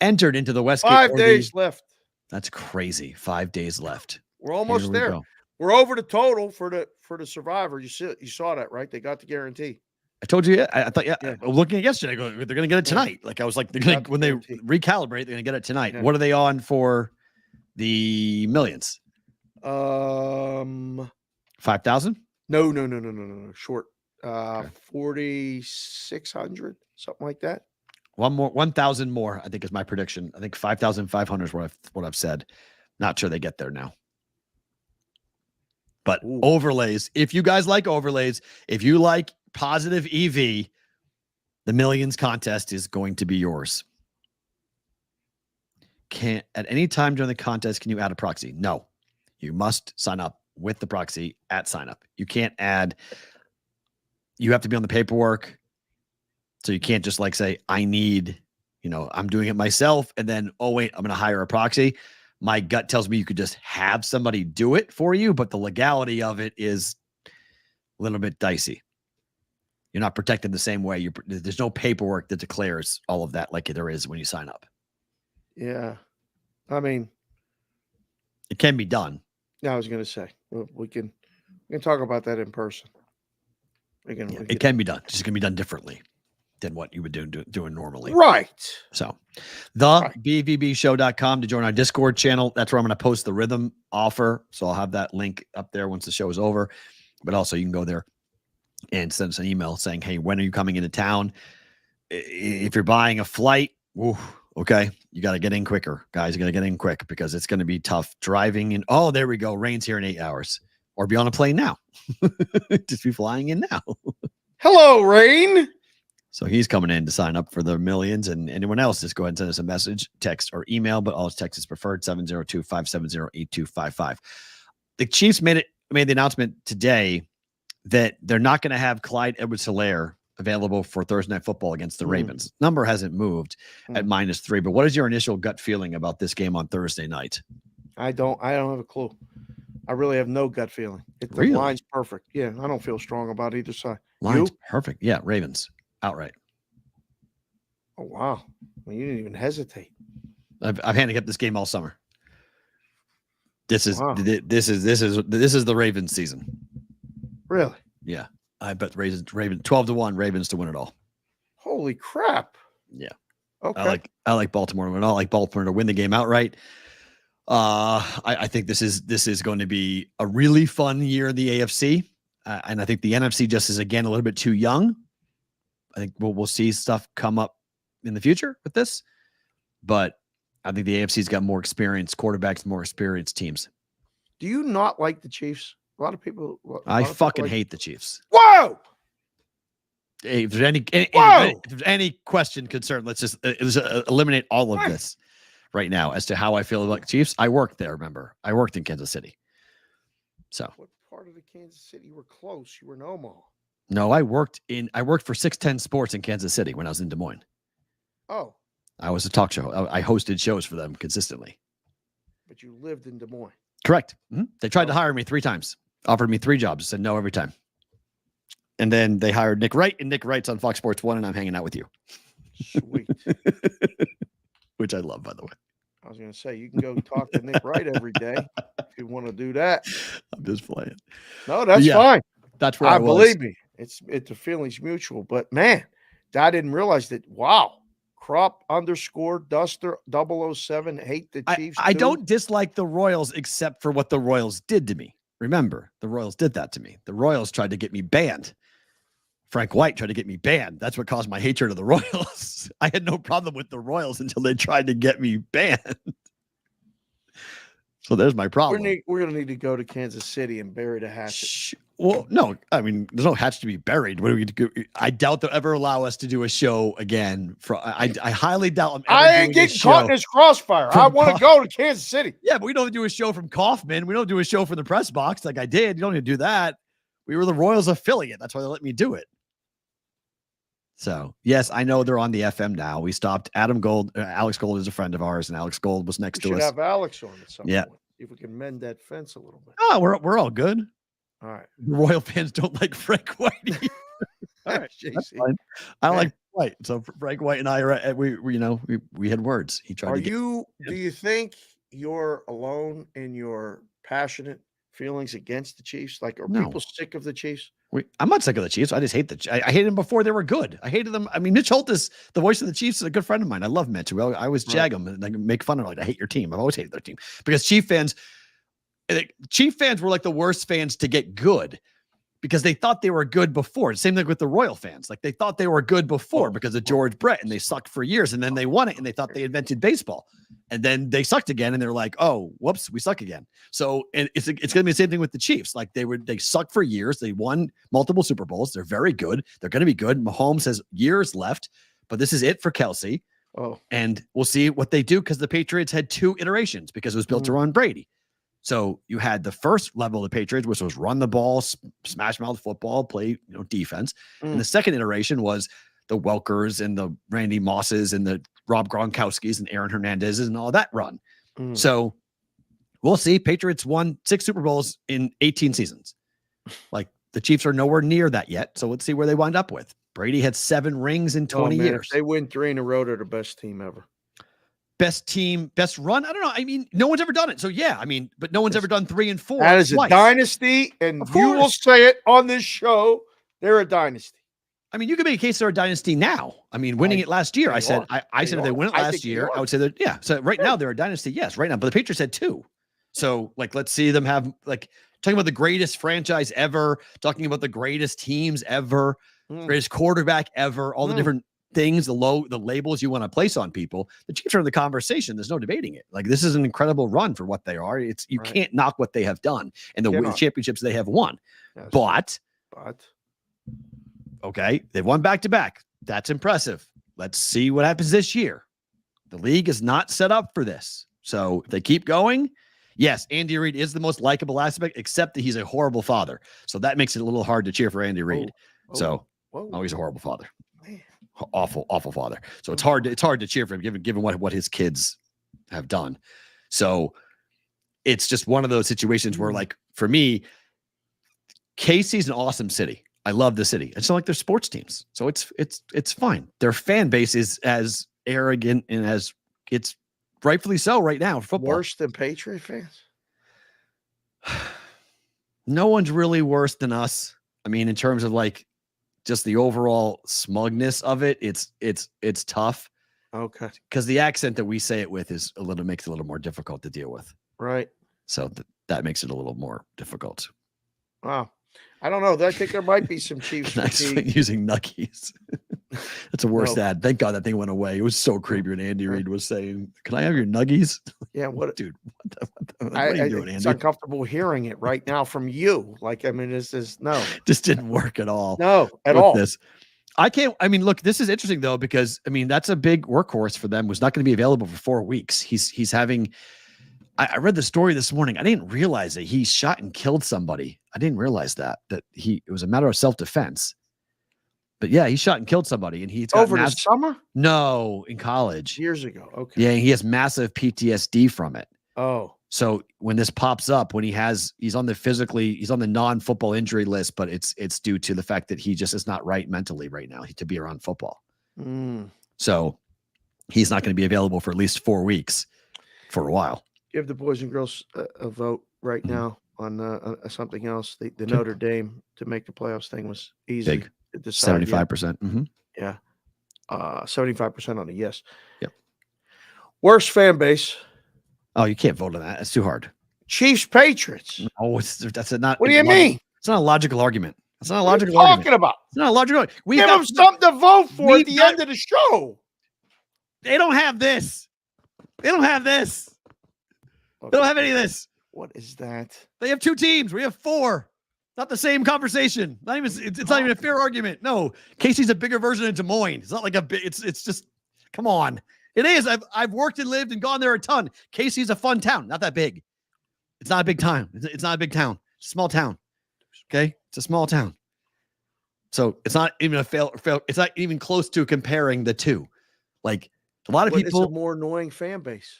entered into the Westgate. 5 days left. That's crazy. 5 days left. We're almost there. We're over the total for the Survivor. You saw that, right? They got the guarantee. I told you. I thought. Yeah. Looking at yesterday, they're going to get it tonight. Like I was like, when they recalibrate, they're going to get it tonight. Yeah. What are they on for the millions? 5,000? No. Short. 4,600, something like that. 1,000 more, I think, is my prediction. I think 5,500 is what I've said. Not sure they get there now. But overlays, if you guys like overlays, if you like positive EV, the millions contest is going to be yours. At any time during the contest, can you add a proxy? No. You must sign up with the proxy at sign up. You can't add. You have to be on the paperwork. So you can't just like say, I need, I'm doing it myself. And then, oh, wait, I'm going to hire a proxy. My gut tells me you could just have somebody do it for you, but the legality of it is a little bit dicey. You're not protected the same way. There's no paperwork that declares all of that like there is when you sign up. Yeah. I mean, it can be done. Yeah, I was going to say, we can talk about that in person. It can be done. It's just going to be done differently than what you would doing normally. Right. So BVBshow.com to join our Discord channel. That's where I'm going to post the Rithmm offer. So I'll have that link up there once the show is over. But also you can go there and send us an email saying, hey, when are you coming into town? if you're buying a flight, okay, you got to get in quicker, guys. You got to get in quick because it's going to be tough driving in. Oh, there we go. Rain's here in 8 hours, or be on a plane now. Just be flying in now. Hello, Rain. So he's coming in to sign up for the millions, and anyone else, just go ahead and send us a message, text, or email, but all text is preferred, 702-570-8255. The Chiefs made the announcement today that they're not going to have Clyde Edwards-Helaire available for Thursday Night Football against the Ravens. Number hasn't moved at -3, but what is your initial gut feeling about this game on Thursday night? I don't have a clue. I really have no gut feeling. The line's perfect. Yeah, I don't feel strong about either side. Line's perfect. Yeah, Ravens outright. Oh wow! Well, you didn't even hesitate. I've handicapped this game all summer. This is the Ravens season. Really? Yeah, I bet Ravens 12-1 Ravens to win it all. Holy crap! Yeah. Okay. I like Baltimore to win. I like Baltimore to win the game outright. I think this is going to be a really fun year in the AFC, and I think the NFC just is again a little bit too young. I think we'll see stuff come up in the future with this, but I think the AFC's got more experienced quarterbacks, more experienced teams. Do you not like the Chiefs? A lot of people. I fucking hate the Chiefs. Whoa! Hey, if there's any question, concern, let's just eliminate all of this right now as to how I feel about the Chiefs. I worked there. Remember, I worked in Kansas City. So what part of the Kansas City? You were close. You were in Omaha. No, I worked for 610 Sports in Kansas City when I was in Des Moines. Oh. I was a talk show. I hosted shows for them consistently. But you lived in Des Moines. Correct. They tried to hire me 3 times. Offered me 3 jobs. Said no every time. And then they hired Nick Wright, and Nick Wright's on Fox Sports 1, and I'm hanging out with you. Sweet. Which I love, by the way. I was going to say, you can go talk to Nick Wright every day if you want to do that. I'm just playing. No, that's fine. That's where I was. Believe me. The feeling's mutual. But, man, I didn't realize that, wow, Crop_Duster 007 hate the Chiefs. I don't dislike the Royals except for what the Royals did to me. Remember, the Royals did that to me. The Royals tried to get me banned. Frank White tried to get me banned. That's what caused my hatred of the Royals. I had no problem with the Royals until they tried to get me banned. So there's my problem. We're going to need to go to Kansas City and bury the hatchet. Well, no, I mean, there's no hatchet to be buried. What do we do? I doubt they'll ever allow us to do a show again. I highly doubt. I ain't getting caught in this crossfire. I want to go to Kansas City. Yeah, but we don't do a show from Kaufman. We don't do a show from the press box like I did. You don't need to do that. We were the Royals affiliate. That's why they let me do it. So, yes, I know they're on the FM now. We stopped Alex Gold is a friend of ours, and Alex Gold was next to us. We should have Alex on at some point. If we can mend that fence a little bit. Oh, we're all good. All right. The Royal fans don't like Frank White. All right, JC. I like White. So Frank White and I we had words. He tried do you think you're alone in your passionate feelings against the Chiefs? Like, are people sick of the Chiefs? I'm not sick of the Chiefs. I just hate I hated them before they were good. I hated them. I mean, Mitch Holthus, the voice of the Chiefs, is a good friend of mine. I love Mitch. I always jag him and like make fun of him. Like, I hate your team. I've always hated their team because Chief fans were like the worst fans to get good because they thought they were good before. Same thing with the Royal fans. Like they thought they were good before because of George Brett and they sucked for years and then they won it and they thought they invented baseball and then they sucked again and they're like, oh, whoops, we suck again. So and it's going to be the same thing with the Chiefs. Like they sucked for years. They won multiple Super Bowls. They're very good. They're going to be good. Mahomes has years left, but this is it for Kelsey. Oh, and we'll see what they do because the Patriots had 2 iterations because it was built around Brady. So you had the first level of the Patriots, which was run the ball, smash mouth football, play defense. And the second iteration was the Welkers and the Randy Mosses and the Rob Gronkowskis and Aaron Hernandez's and all that run. So we'll see. Patriots won 6 Super Bowls in 18 seasons. Like the Chiefs are nowhere near that yet. So let's see where they wind up with. Brady had 7 rings in 20 years. If they win 3 in a row, they're the best team ever. Best team, best run. I don't know. I mean, no one's ever done it. So yeah, I mean, but no one's ever done 3 and 4. That is a dynasty, and you will say it on this show. They're a dynasty. I mean, you can make a case they're a dynasty now. I mean, winning it last year. I said if they win it last year, I would say that So right now they're a dynasty. Yes, right now. But the Patriots had 2. So like, let's see them have like talking about the greatest franchise ever, talking about the greatest teams ever, greatest quarterback ever, all the different things, the labels you want to place on people, the Chiefs are in the conversation. There's no debating it. Like, this is an incredible run for what they are. You can't knock what they have done and the championships they have won. Yes. But okay, they've won back-to-back. That's impressive. Let's see what happens this year. The league is not set up for this. So if they keep going, yes, Andy Reid is the most likable aspect, except that he's a horrible father. So that makes it a little hard to cheer for Andy Reid. He's a horrible father. Awful, awful father. So it's hard to cheer for him given what his kids have done. So it's just one of those situations where, like, for me, KC's an awesome city. I love the city. It's not like they're sports teams. So it's fine. Their fan base is as arrogant and as it's rightfully so right now for football. Worse than Patriot fans? No one's really worse than us. I mean, in terms of like just the overall smugness of it, it's tough. Okay. Because the accent that we say it with makes it a little more difficult to deal with. Right. So that makes it a little more difficult. Wow. I don't know. I think there might be some Chiefs fatigue. Using Nuggies. That's the worst ad. Thank God that thing went away. It was so creepy when Andy Reid was saying, "Can I have your Nuggies?" Yeah, dude? What are you doing, Andy? It's uncomfortable hearing it right now from you. Like, I mean, this is just didn't work at all. No, at all. This. I can't. I mean, look, this is interesting though, because I mean, that's a big workhorse for them. Was not going to be available for 4 weeks. He's having. I read the story this morning. I didn't realize that he shot and killed somebody. I didn't realize that it was a matter of self-defense. But yeah, he shot and killed somebody, and he's over the summer. No, in college years ago. Okay. Yeah, he has massive PTSD from it. Oh, so when this pops up, when he's on the non-football injury list, but it's due to the fact that he just is not right mentally right now to be around football. So he's not going to be available for at least 4 weeks for a while. Give the boys and girls a vote right now on something else. The Notre Dame to make the playoffs thing was easy. Big. 75%. Yeah. 75% on a yes. Yep. Worst fan base. Oh, you can't vote on that. It's too hard. Chiefs Patriots. Oh, that's not. What do you mean? It's not a logical argument. It's not a logical argument. Talking about? It's not a logical argument. Give them something to vote for at the end of the show. They don't have this. They don't have this. Okay. They don't have any of this. What is that? They have 2 teams. We have 4. Not the same conversation. It's not even a fair argument. No, Casey's a bigger version of Des Moines. It's not like it's just, come on. It is. I've worked and lived and gone there a ton. Casey's a fun town. Not that big. It's not a big town. It's not a big town. It's a small town. Okay. It's a small town. So it's not even it's not even close to comparing the two. Like a lot of people. It's a more annoying fan base.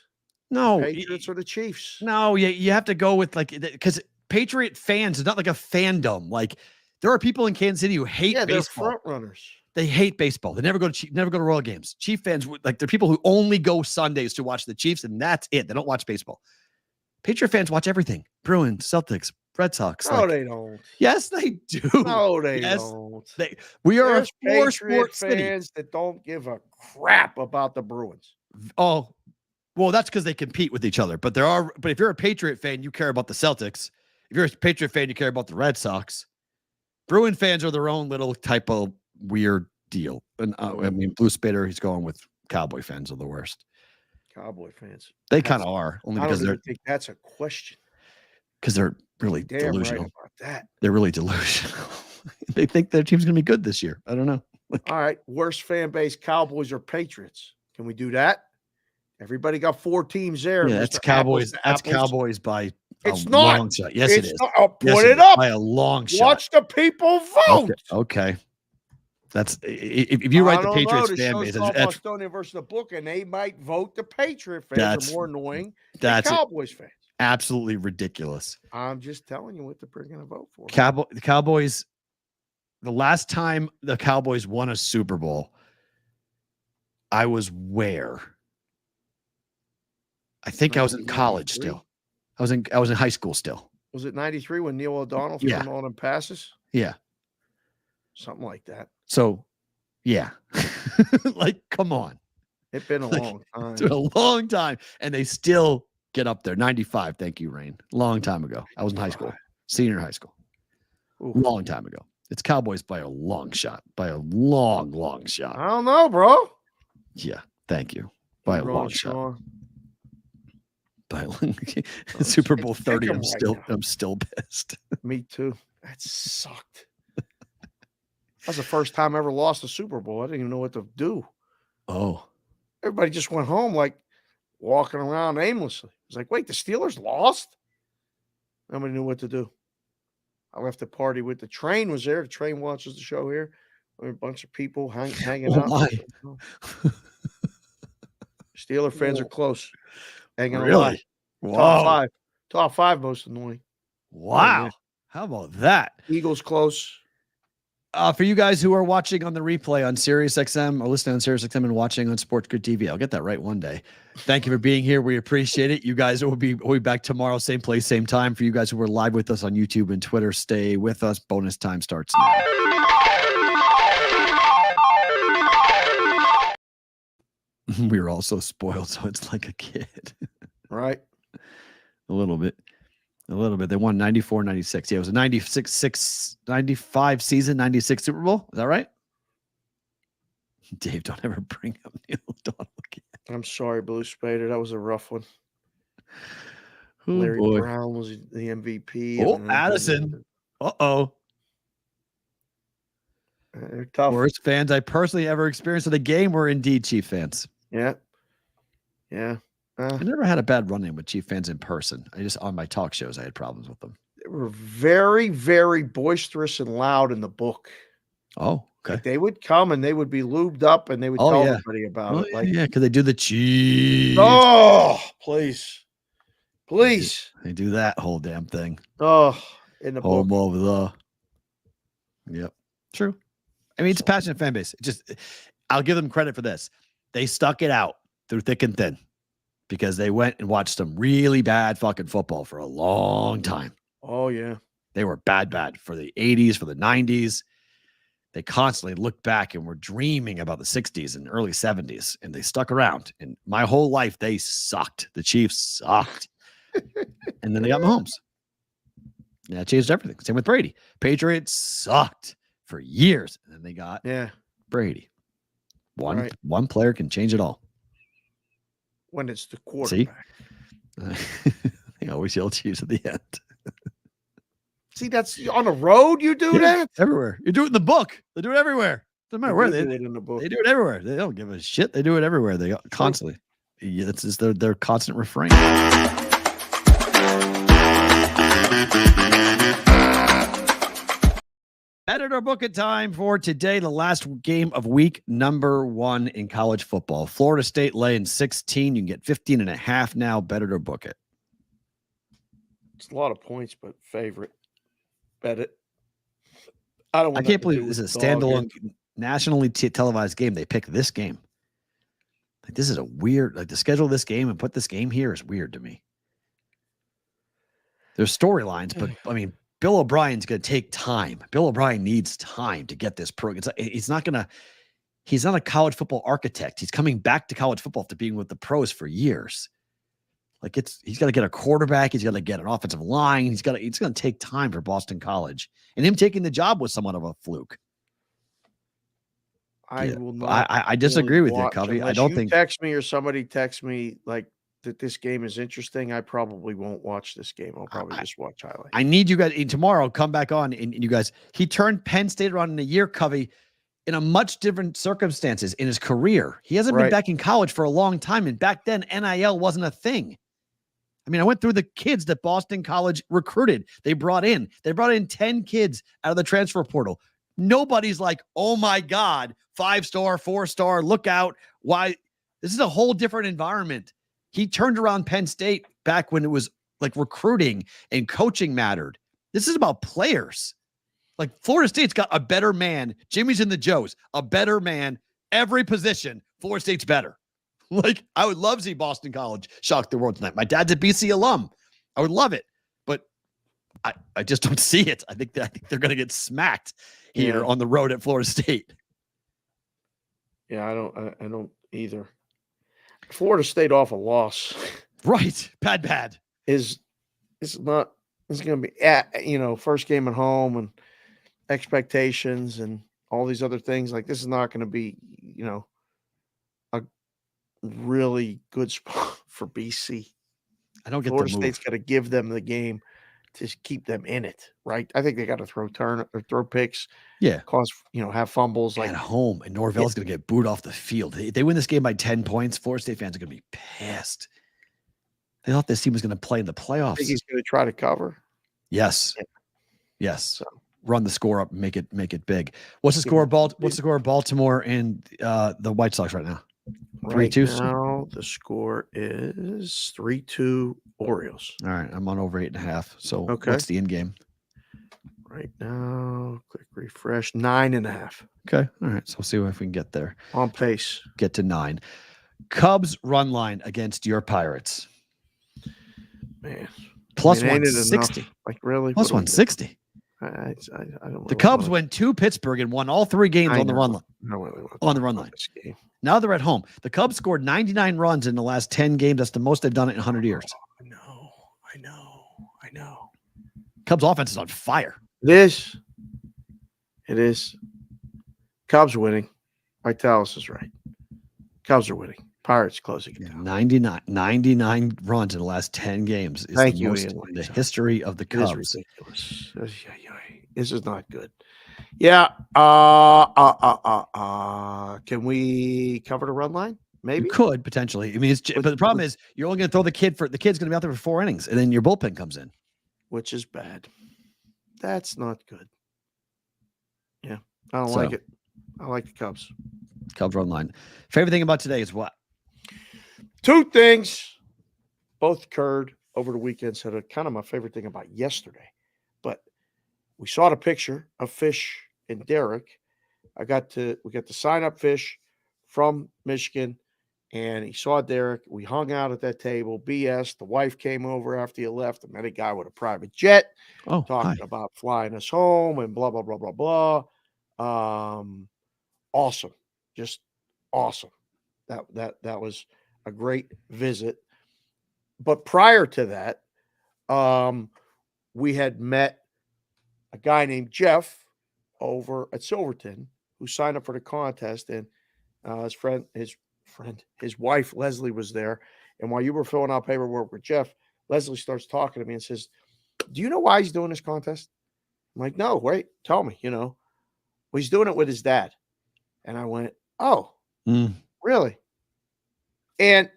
No. The Patriots or the Chiefs. No, you have to go with because Patriot fans is not like a fandom. Like there are people in Kansas City who hate baseball. They're front runners. They hate baseball. They never go to Royal games. Chief fans, like they're people who only go Sundays to watch the Chiefs, and that's it. They don't watch baseball. Patriot fans watch everything. Bruins, Celtics, Red Sox. No, they don't. Yes, they do. No, they don't. We are There's a 4 Patriot sports fans city that don't give a crap about the Bruins. Oh, well, that's because they compete with each other. But if you're a Patriot fan, you care about the Celtics. If you're a Patriot fan, you care about the Red Sox. Bruin fans are their own little type of weird deal. And I mean, Blue Spader, he's going with Cowboy fans are the worst. Cowboy fans. They kind of are, only because I think that's a question. Because they're really Damn delusional. right about that. They're really delusional. They think their team's going to be good this year. I don't know. All right. Worst fan base, Cowboys or Patriots? Can we do that? Everybody got 4 teams there. Yeah, that's Cowboys. That's Cowboys by it's not. Long shot. Yes, it is. Put it up. By a long shot. Watch the people vote. Okay. That's if you write the Patriots fan base. That's Bostonian versus the book, and they might vote the Patriot fans are more annoying than Cowboys fans. Absolutely ridiculous. I'm just telling you what they're going to vote for. The Cowboys. The last time the Cowboys won a Super Bowl, I was where? I think I was in college still. I was in high school still. Was it 93 when Neil O'Donnell threw all them passes? Yeah. Something like that. So, yeah. Like, come on. It's been a long time. It's been a long time. And they still get up there. 95. Thank you, Rain. Long time ago. I was in high school. Senior high school. Ooh. Long time ago. It's Cowboys by a long shot. By a long shot. I don't know, bro. Yeah, thank you. By a long shot. Sean. By Super Bowl 30, I'm still pissed. Me too. That sucked. That's the first time I ever lost a Super Bowl. I didn't even know what to do. Oh. Everybody just went home like walking around aimlessly. It was like, wait, the Steelers lost? Nobody knew what to do. I left the party with the train was there. The train watches the show here. A bunch of people hanging out. My. Steeler fans are close. Hanging Really? Wow. Top five most annoying. Wow. Oh, yeah. How about that? Eagles close. For you guys who are watching on the replay on SiriusXM or listening on SiriusXM and watching on Sports Grid TV, I'll get that right one day. Thank you for being here. We appreciate it. You guys we'll be back tomorrow, same place, same time. For you guys who were live with us on YouTube and Twitter, stay with us. Bonus time starts now. We were all so spoiled, so it's like a kid. Right. A little bit. They won 94-96. Yeah, it was a 95 season, 96 Super Bowl. Is that right? Dave, don't ever bring up Neil O'Donnell again. I'm sorry, Blue Spader. That was a rough one. Oh, Larry boy. Brown was the MVP. Oh, Addison. Uh-oh. They're tough. Worst fans I personally ever experienced at a game were indeed Chief fans. Yeah. Yeah. I never had a bad run-in with Chief fans in person. On my talk shows, I had problems with them. They were very, very boisterous and loud in the book. Oh, okay. Like they would come and they would be lubed up and they would tell everybody about it. Like, yeah, because they do the Chiefs. Oh, please. They do that whole damn thing. Oh, in the Home book. of the. Yep. True. I mean, it's a passionate fan base. I'll give them credit for this. They stuck it out through thick and thin because they went and watched some really bad fucking football for a long time. Oh, yeah. They were bad for the 80s, for the 90s. They constantly looked back and were dreaming about the 60s and early 70s, and they stuck around. And my whole life, they sucked. The Chiefs sucked. And then they got Mahomes. Yeah, it changed everything. Same with Brady. Patriots sucked for years, and then they got Brady. One player can change it all. When it's the quarterback. They always yell Chiefs at the end. See, that's on the road. You do that everywhere. You do it in the book. They do it everywhere. Doesn't matter where do it in the book. They do it everywhere. They don't give a shit. They do it everywhere. They constantly. Yeah, that's just their constant refrain. Editor book it time for today, the last game of week number 1 in college football. Florida State laying 16. You can get 15.5 now. Better to book it. It's a lot of points, but favorite. Bet it. I can't believe this is a standalone nationally televised game. They picked this game. Like, this is a weird, like, to schedule this game and put this game here is weird to me. There's storylines, but I mean, Bill O'Brien's going to take time. Bill O'Brien needs time to get this program. He's not a college football architect. He's coming back to college football after being with the pros for years. Like, he's got to get a quarterback. He's got to get an offensive line. It's going to take time for Boston College, and him taking the job was somewhat of a fluke. I disagree with you, Covey. I don't think text me or somebody text me like that this game is interesting. I probably won't watch this game. I'll probably just watch highlights. I need you guys tomorrow. Come back on, and you guys. He turned Penn State around in a year, Covey, in a much different circumstances in his career. He hasn't been back in college for a long time, and back then NIL wasn't a thing. I mean, I went through the kids that Boston College recruited. They brought in 10 kids out of the transfer portal. Nobody's like, oh my God, 5-star, 4-star, look out. Why? This is a whole different environment. He turned around Penn State back when it was like recruiting and coaching mattered. This is about players. Like, Florida State's got a better man. Jimmy's in the Joes, a better man. Every position, Florida State's better. Like, I would love to see Boston College shock the world tonight. My dad's a BC alum. I would love it, but I just don't see it. I think they're going to get smacked here on the road at Florida State. Yeah, I don't either. Florida State off a loss. Right. Bad. It's going to be, first game at home, and expectations and all these other things. Like, this is not going to be, a really good spot for BC. I don't get Florida the move. State's got to give them the game to keep them in it, right? I think they got to throw picks, Yeah. have fumbles. At home, and Norvell's going to get booed off the field. If they win this game by 10 points, Florida State fans are going to be pissed. They thought this team was going to play in the playoffs. I think he's going to try to cover. Yes. Yeah. Yes. So run the score up and make it big. What's the score? What's the score of Baltimore and the White Sox right now? 3-2. Now the score is 3-2 Orioles. All right, I'm on over 8.5. So Okay. what's the end game? Right now, click refresh, 9.5. Okay. All right. So we'll see if we can get there. On pace. Get to 9. Cubs run line against your Pirates. Man. Plus ain't it 160. enough? Like, really? Plus What do we do? 160. I don't The really Cubs wanna- went to Pittsburgh and won all 3 games I on the know. run line. I don't really want to On the talk run about line. this game. Now they're at home. The Cubs scored 99 runs in the last 10 games. That's the most they've done it in 100 years. I know. Cubs offense is on fire. It is. Cubs winning. Vitalis is right. Cubs are winning. Pirates closing it down. 99 runs in the last 10 games is Thank the you, most Ian. in the history of the It is Cubs. ridiculous. This is not good. Yeah. Can we cover the run line? Maybe. You could potentially. I mean, but the problem is you're only going to throw the kid's going to be out there for 4 innings, and then your bullpen comes in, which is bad. That's not good. Yeah, I don't like it. I like the Cubs. Cubs run line. Favorite thing about today is what? 2 things. Both occurred over the weekend. So kind of my favorite thing about yesterday. But we saw the picture of Fish and Derek. We got to sign up Fish from Michigan, and he saw Derek. We hung out at that table. BS. The wife came over after he left. I met a guy with a private jet talking about flying us home and blah, blah, blah, blah, blah. Awesome. Just awesome. That was a great visit. But prior to that, we had met a guy named Jeff over at Silverton who signed up for the contest, and his wife Leslie was there. And while you were filling out paperwork with Jeff, Leslie starts talking to me and says, "Do you know why he's doing this contest?" I'm like, "No, wait, tell me." Well, he's doing it with his dad. And I went, "Oh, really?" And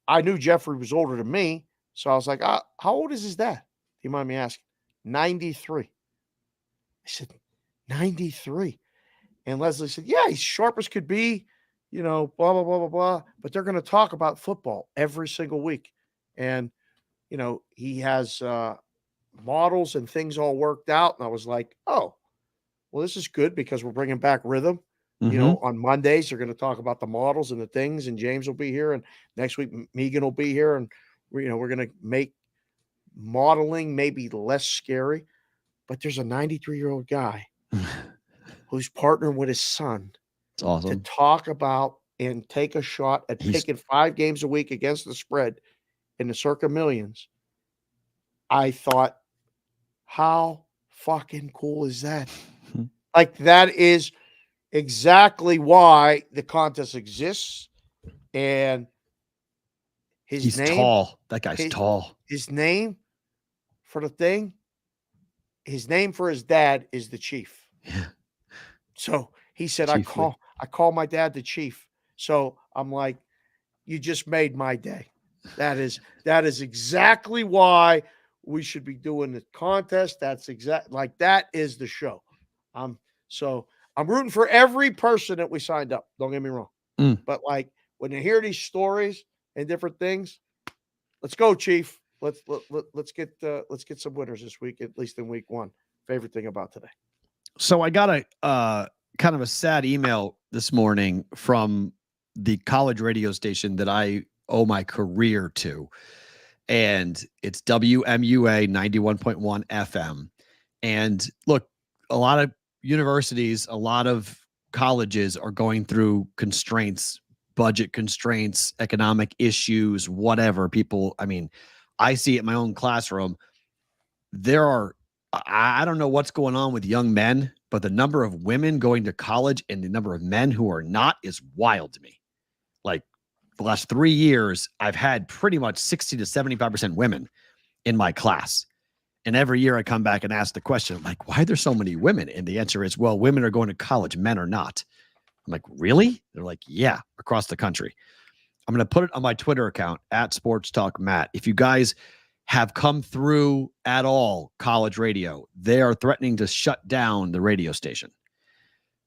I knew Jeffrey was older than me, so I was like, "How old is his dad?" Do you mind me asking? 93. I said, 93. And Leslie said, "Yeah, he's sharp as could be, blah, blah, blah, blah, blah. But they're going to talk about football every single week. And, he has models and things all worked out." And I was like, "Oh, well, this is good because we're bringing back Rithmm. On Mondays, they're going to talk about the models and the things, and James will be here. And next week, Megan will be here. And, we're going to make modeling maybe less scary. But there's a 93-year-old guy who's partnering with his son It's awesome. to talk about and take a shot at picking 5 games a week against the spread in the circa millions." I thought, how fucking cool is that? Like, that is exactly why the contest exists. And He's tall. That guy's tall. His name for the thing, his name for his dad is the Chief. Yeah. So he said, Chief I call my dad the Chief. So I'm like, you just made my day. That is exactly why we should be doing the contest. That's that is the show. So I'm rooting for every person that we signed up. Don't get me wrong. But like, when you hear these stories and different things, let's go, Chief. Let's get some winners this week, at least in week 1. Favorite thing about today. So I got a kind of a sad email this morning from the college radio station that I owe my career to. And it's WMUA 91.1 FM. And look, a lot of universities, a lot of colleges are going through constraints, budget constraints, economic issues, whatever. I see it in my own classroom. I don't know what's going on with young men, but the number of women going to college and the number of men who are not is wild to me. Like the last 3 years, I've had pretty much 60 to 75% women in my class. And every year I come back and ask the question, I'm like, why are there so many women? And the answer is, well, women are going to college, men are not. I'm like, really? They're like, yeah, across the country. I'm going to put it on my Twitter account at Sports Talk Matt. If you guys have come through at all college radio, they are threatening to shut down the radio station.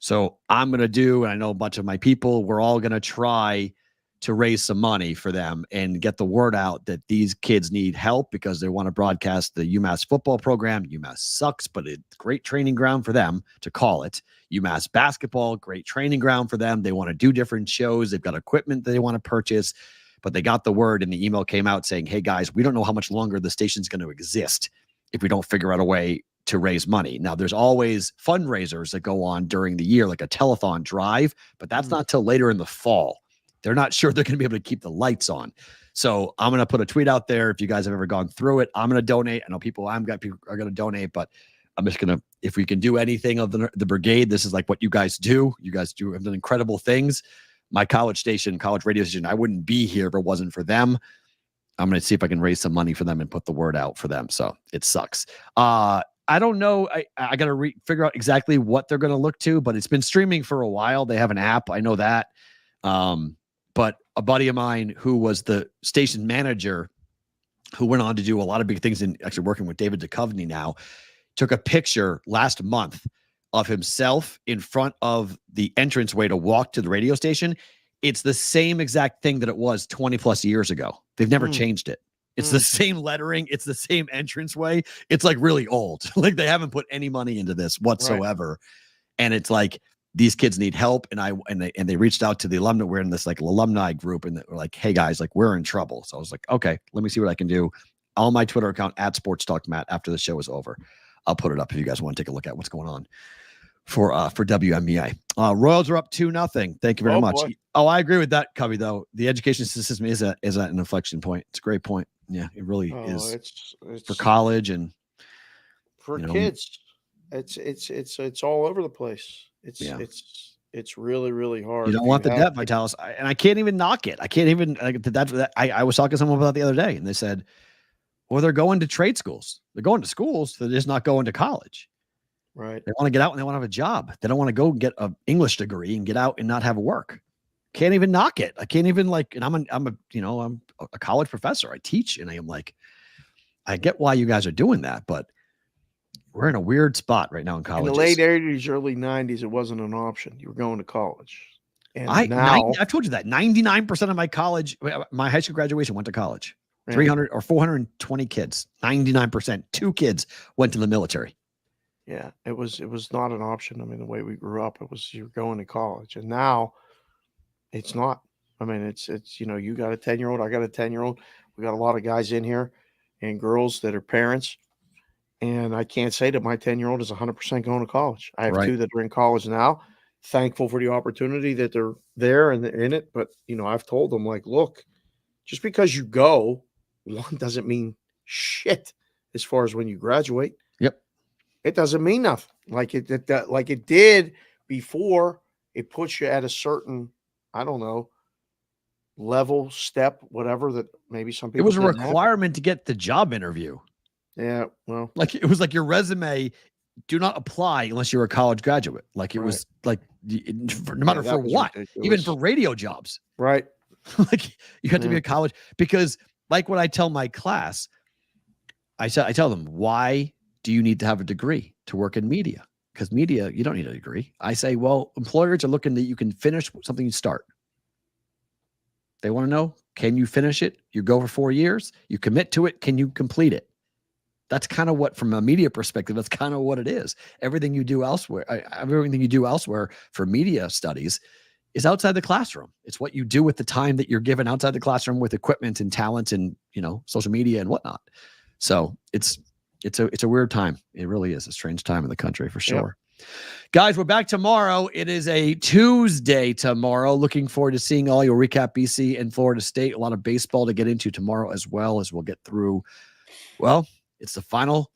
So I'm going to do, and I know a bunch of my people, we're all going to try to raise some money for them and get the word out that these kids need help because they want to broadcast the UMass football program. UMass sucks, but it's a great training ground for them to call it. UMass basketball, great training ground for them. They want to do different shows. They've got equipment that they want to purchase, but they got the word and the email came out saying, hey guys, we don't know how much longer the station's going to exist if we don't figure out a way to raise money. Now there's always fundraisers that go on during the year, like a telethon drive, but that's not till later in the fall. They're not sure they're going to be able to keep the lights on. So I'm going to put a tweet out there. If you guys have ever gone through it, I'm going to donate. I know people are going to donate, but I'm just going to, if we can do anything of the brigade, this is like what you guys do. You guys have done incredible things. My college station, college radio station, I wouldn't be here if it wasn't for them. I'm going to see if I can raise some money for them and put the word out for them. So it sucks. I don't know. I got to figure out exactly what they're going to look to, but it's been streaming for a while. They have an app. I know that. But a buddy of mine who was the station manager, who went on to do a lot of big things and actually working with David Duchovny now, took a picture last month of himself in front of the entranceway to walk to the radio station. It's the same exact thing that it was 20 plus years ago. They've never changed it. It's the same lettering. It's the same entranceway. It's like really old. Like they haven't put any money into this whatsoever. Right. And it's like, these kids need help. And they reached out to the alumni. We're in this like alumni group and we're like, hey guys, like we're in trouble. So I was like, okay, let me see what I can do. On my Twitter account at Sports Talk Matt, after the show is over, I'll put it up if you guys want to take a look at what's going on for WNBA. Royals are up 2-0. Thank you very much. Boy. Oh, I agree with that, Covey, though. The education system is at an inflection point. It's a great point. Yeah, it really is. It's for college and for kids. It's all over the place. It's really, really hard. You don't want the debt, Vitalis. And I can't even knock it. I can't even I was talking to someone about the other day and they said, well, they're going to trade schools. They're going to schools. They're just not going to college. Right. They want to get out and they want to have a job. They don't want to go get an English degree and get out and not have work. Can't even knock it. I can't even and I'm a college professor. I teach and I am like, I get why you guys are doing that, but we're in a weird spot right now in college. In the late 80s, early 90s, it wasn't an option. You were going to college. And I told you that 99% of my high school graduation went to college. 300 or 420 kids, 99%, 2 kids went to the military. Yeah, it was not an option. I mean, the way we grew up, it was you're going to college. And now it's not. I mean, it's you got a 10-year-old, I got a 10-year-old. We got a lot of guys in here and girls that are parents. And I can't say that my 10-year-old is 100% going to college. I have 2 that are in college now. Thankful for the opportunity that they're there and they're in it. But, I've told them, like, look, just because you go, one doesn't mean shit as far as when you graduate. Yep. It doesn't mean nothing. Like it did before. It puts you at a certain, I don't know, level, step, whatever that maybe some people. It was a requirement to get the job interview. Yeah, well, like it was like your resume, do not apply unless you're a college graduate. Like it was like no matter for what, ridiculous. Even for radio jobs. Right. Like you have to be a college because like when I tell my class, I tell them, why do you need to have a degree to work in media? Because media, you don't need a degree. I say, well, employers are looking that you can finish something you start. They want to know, can you finish it? You go for 4 years, you commit to it. Can you complete it? That's kind of what, from a media perspective, that's kind of what it is. Everything you do elsewhere for media studies is outside the classroom. It's what you do with the time that you're given outside the classroom with equipment and talent and, social media and whatnot. So it's a weird time. It really is a strange time in the country for sure. Yeah. Guys, we're back tomorrow. It is a Tuesday tomorrow. Looking forward to seeing all your recap BC and Florida State. A lot of baseball to get into tomorrow as well as we'll get through. Well, it's the final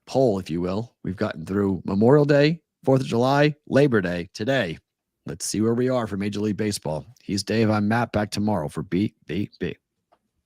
poll, if you will. We've gotten through Memorial Day, 4th of July, Labor Day today. Let's see where we are for Major League Baseball. He's Dave. I'm Matt. Back tomorrow for BBB.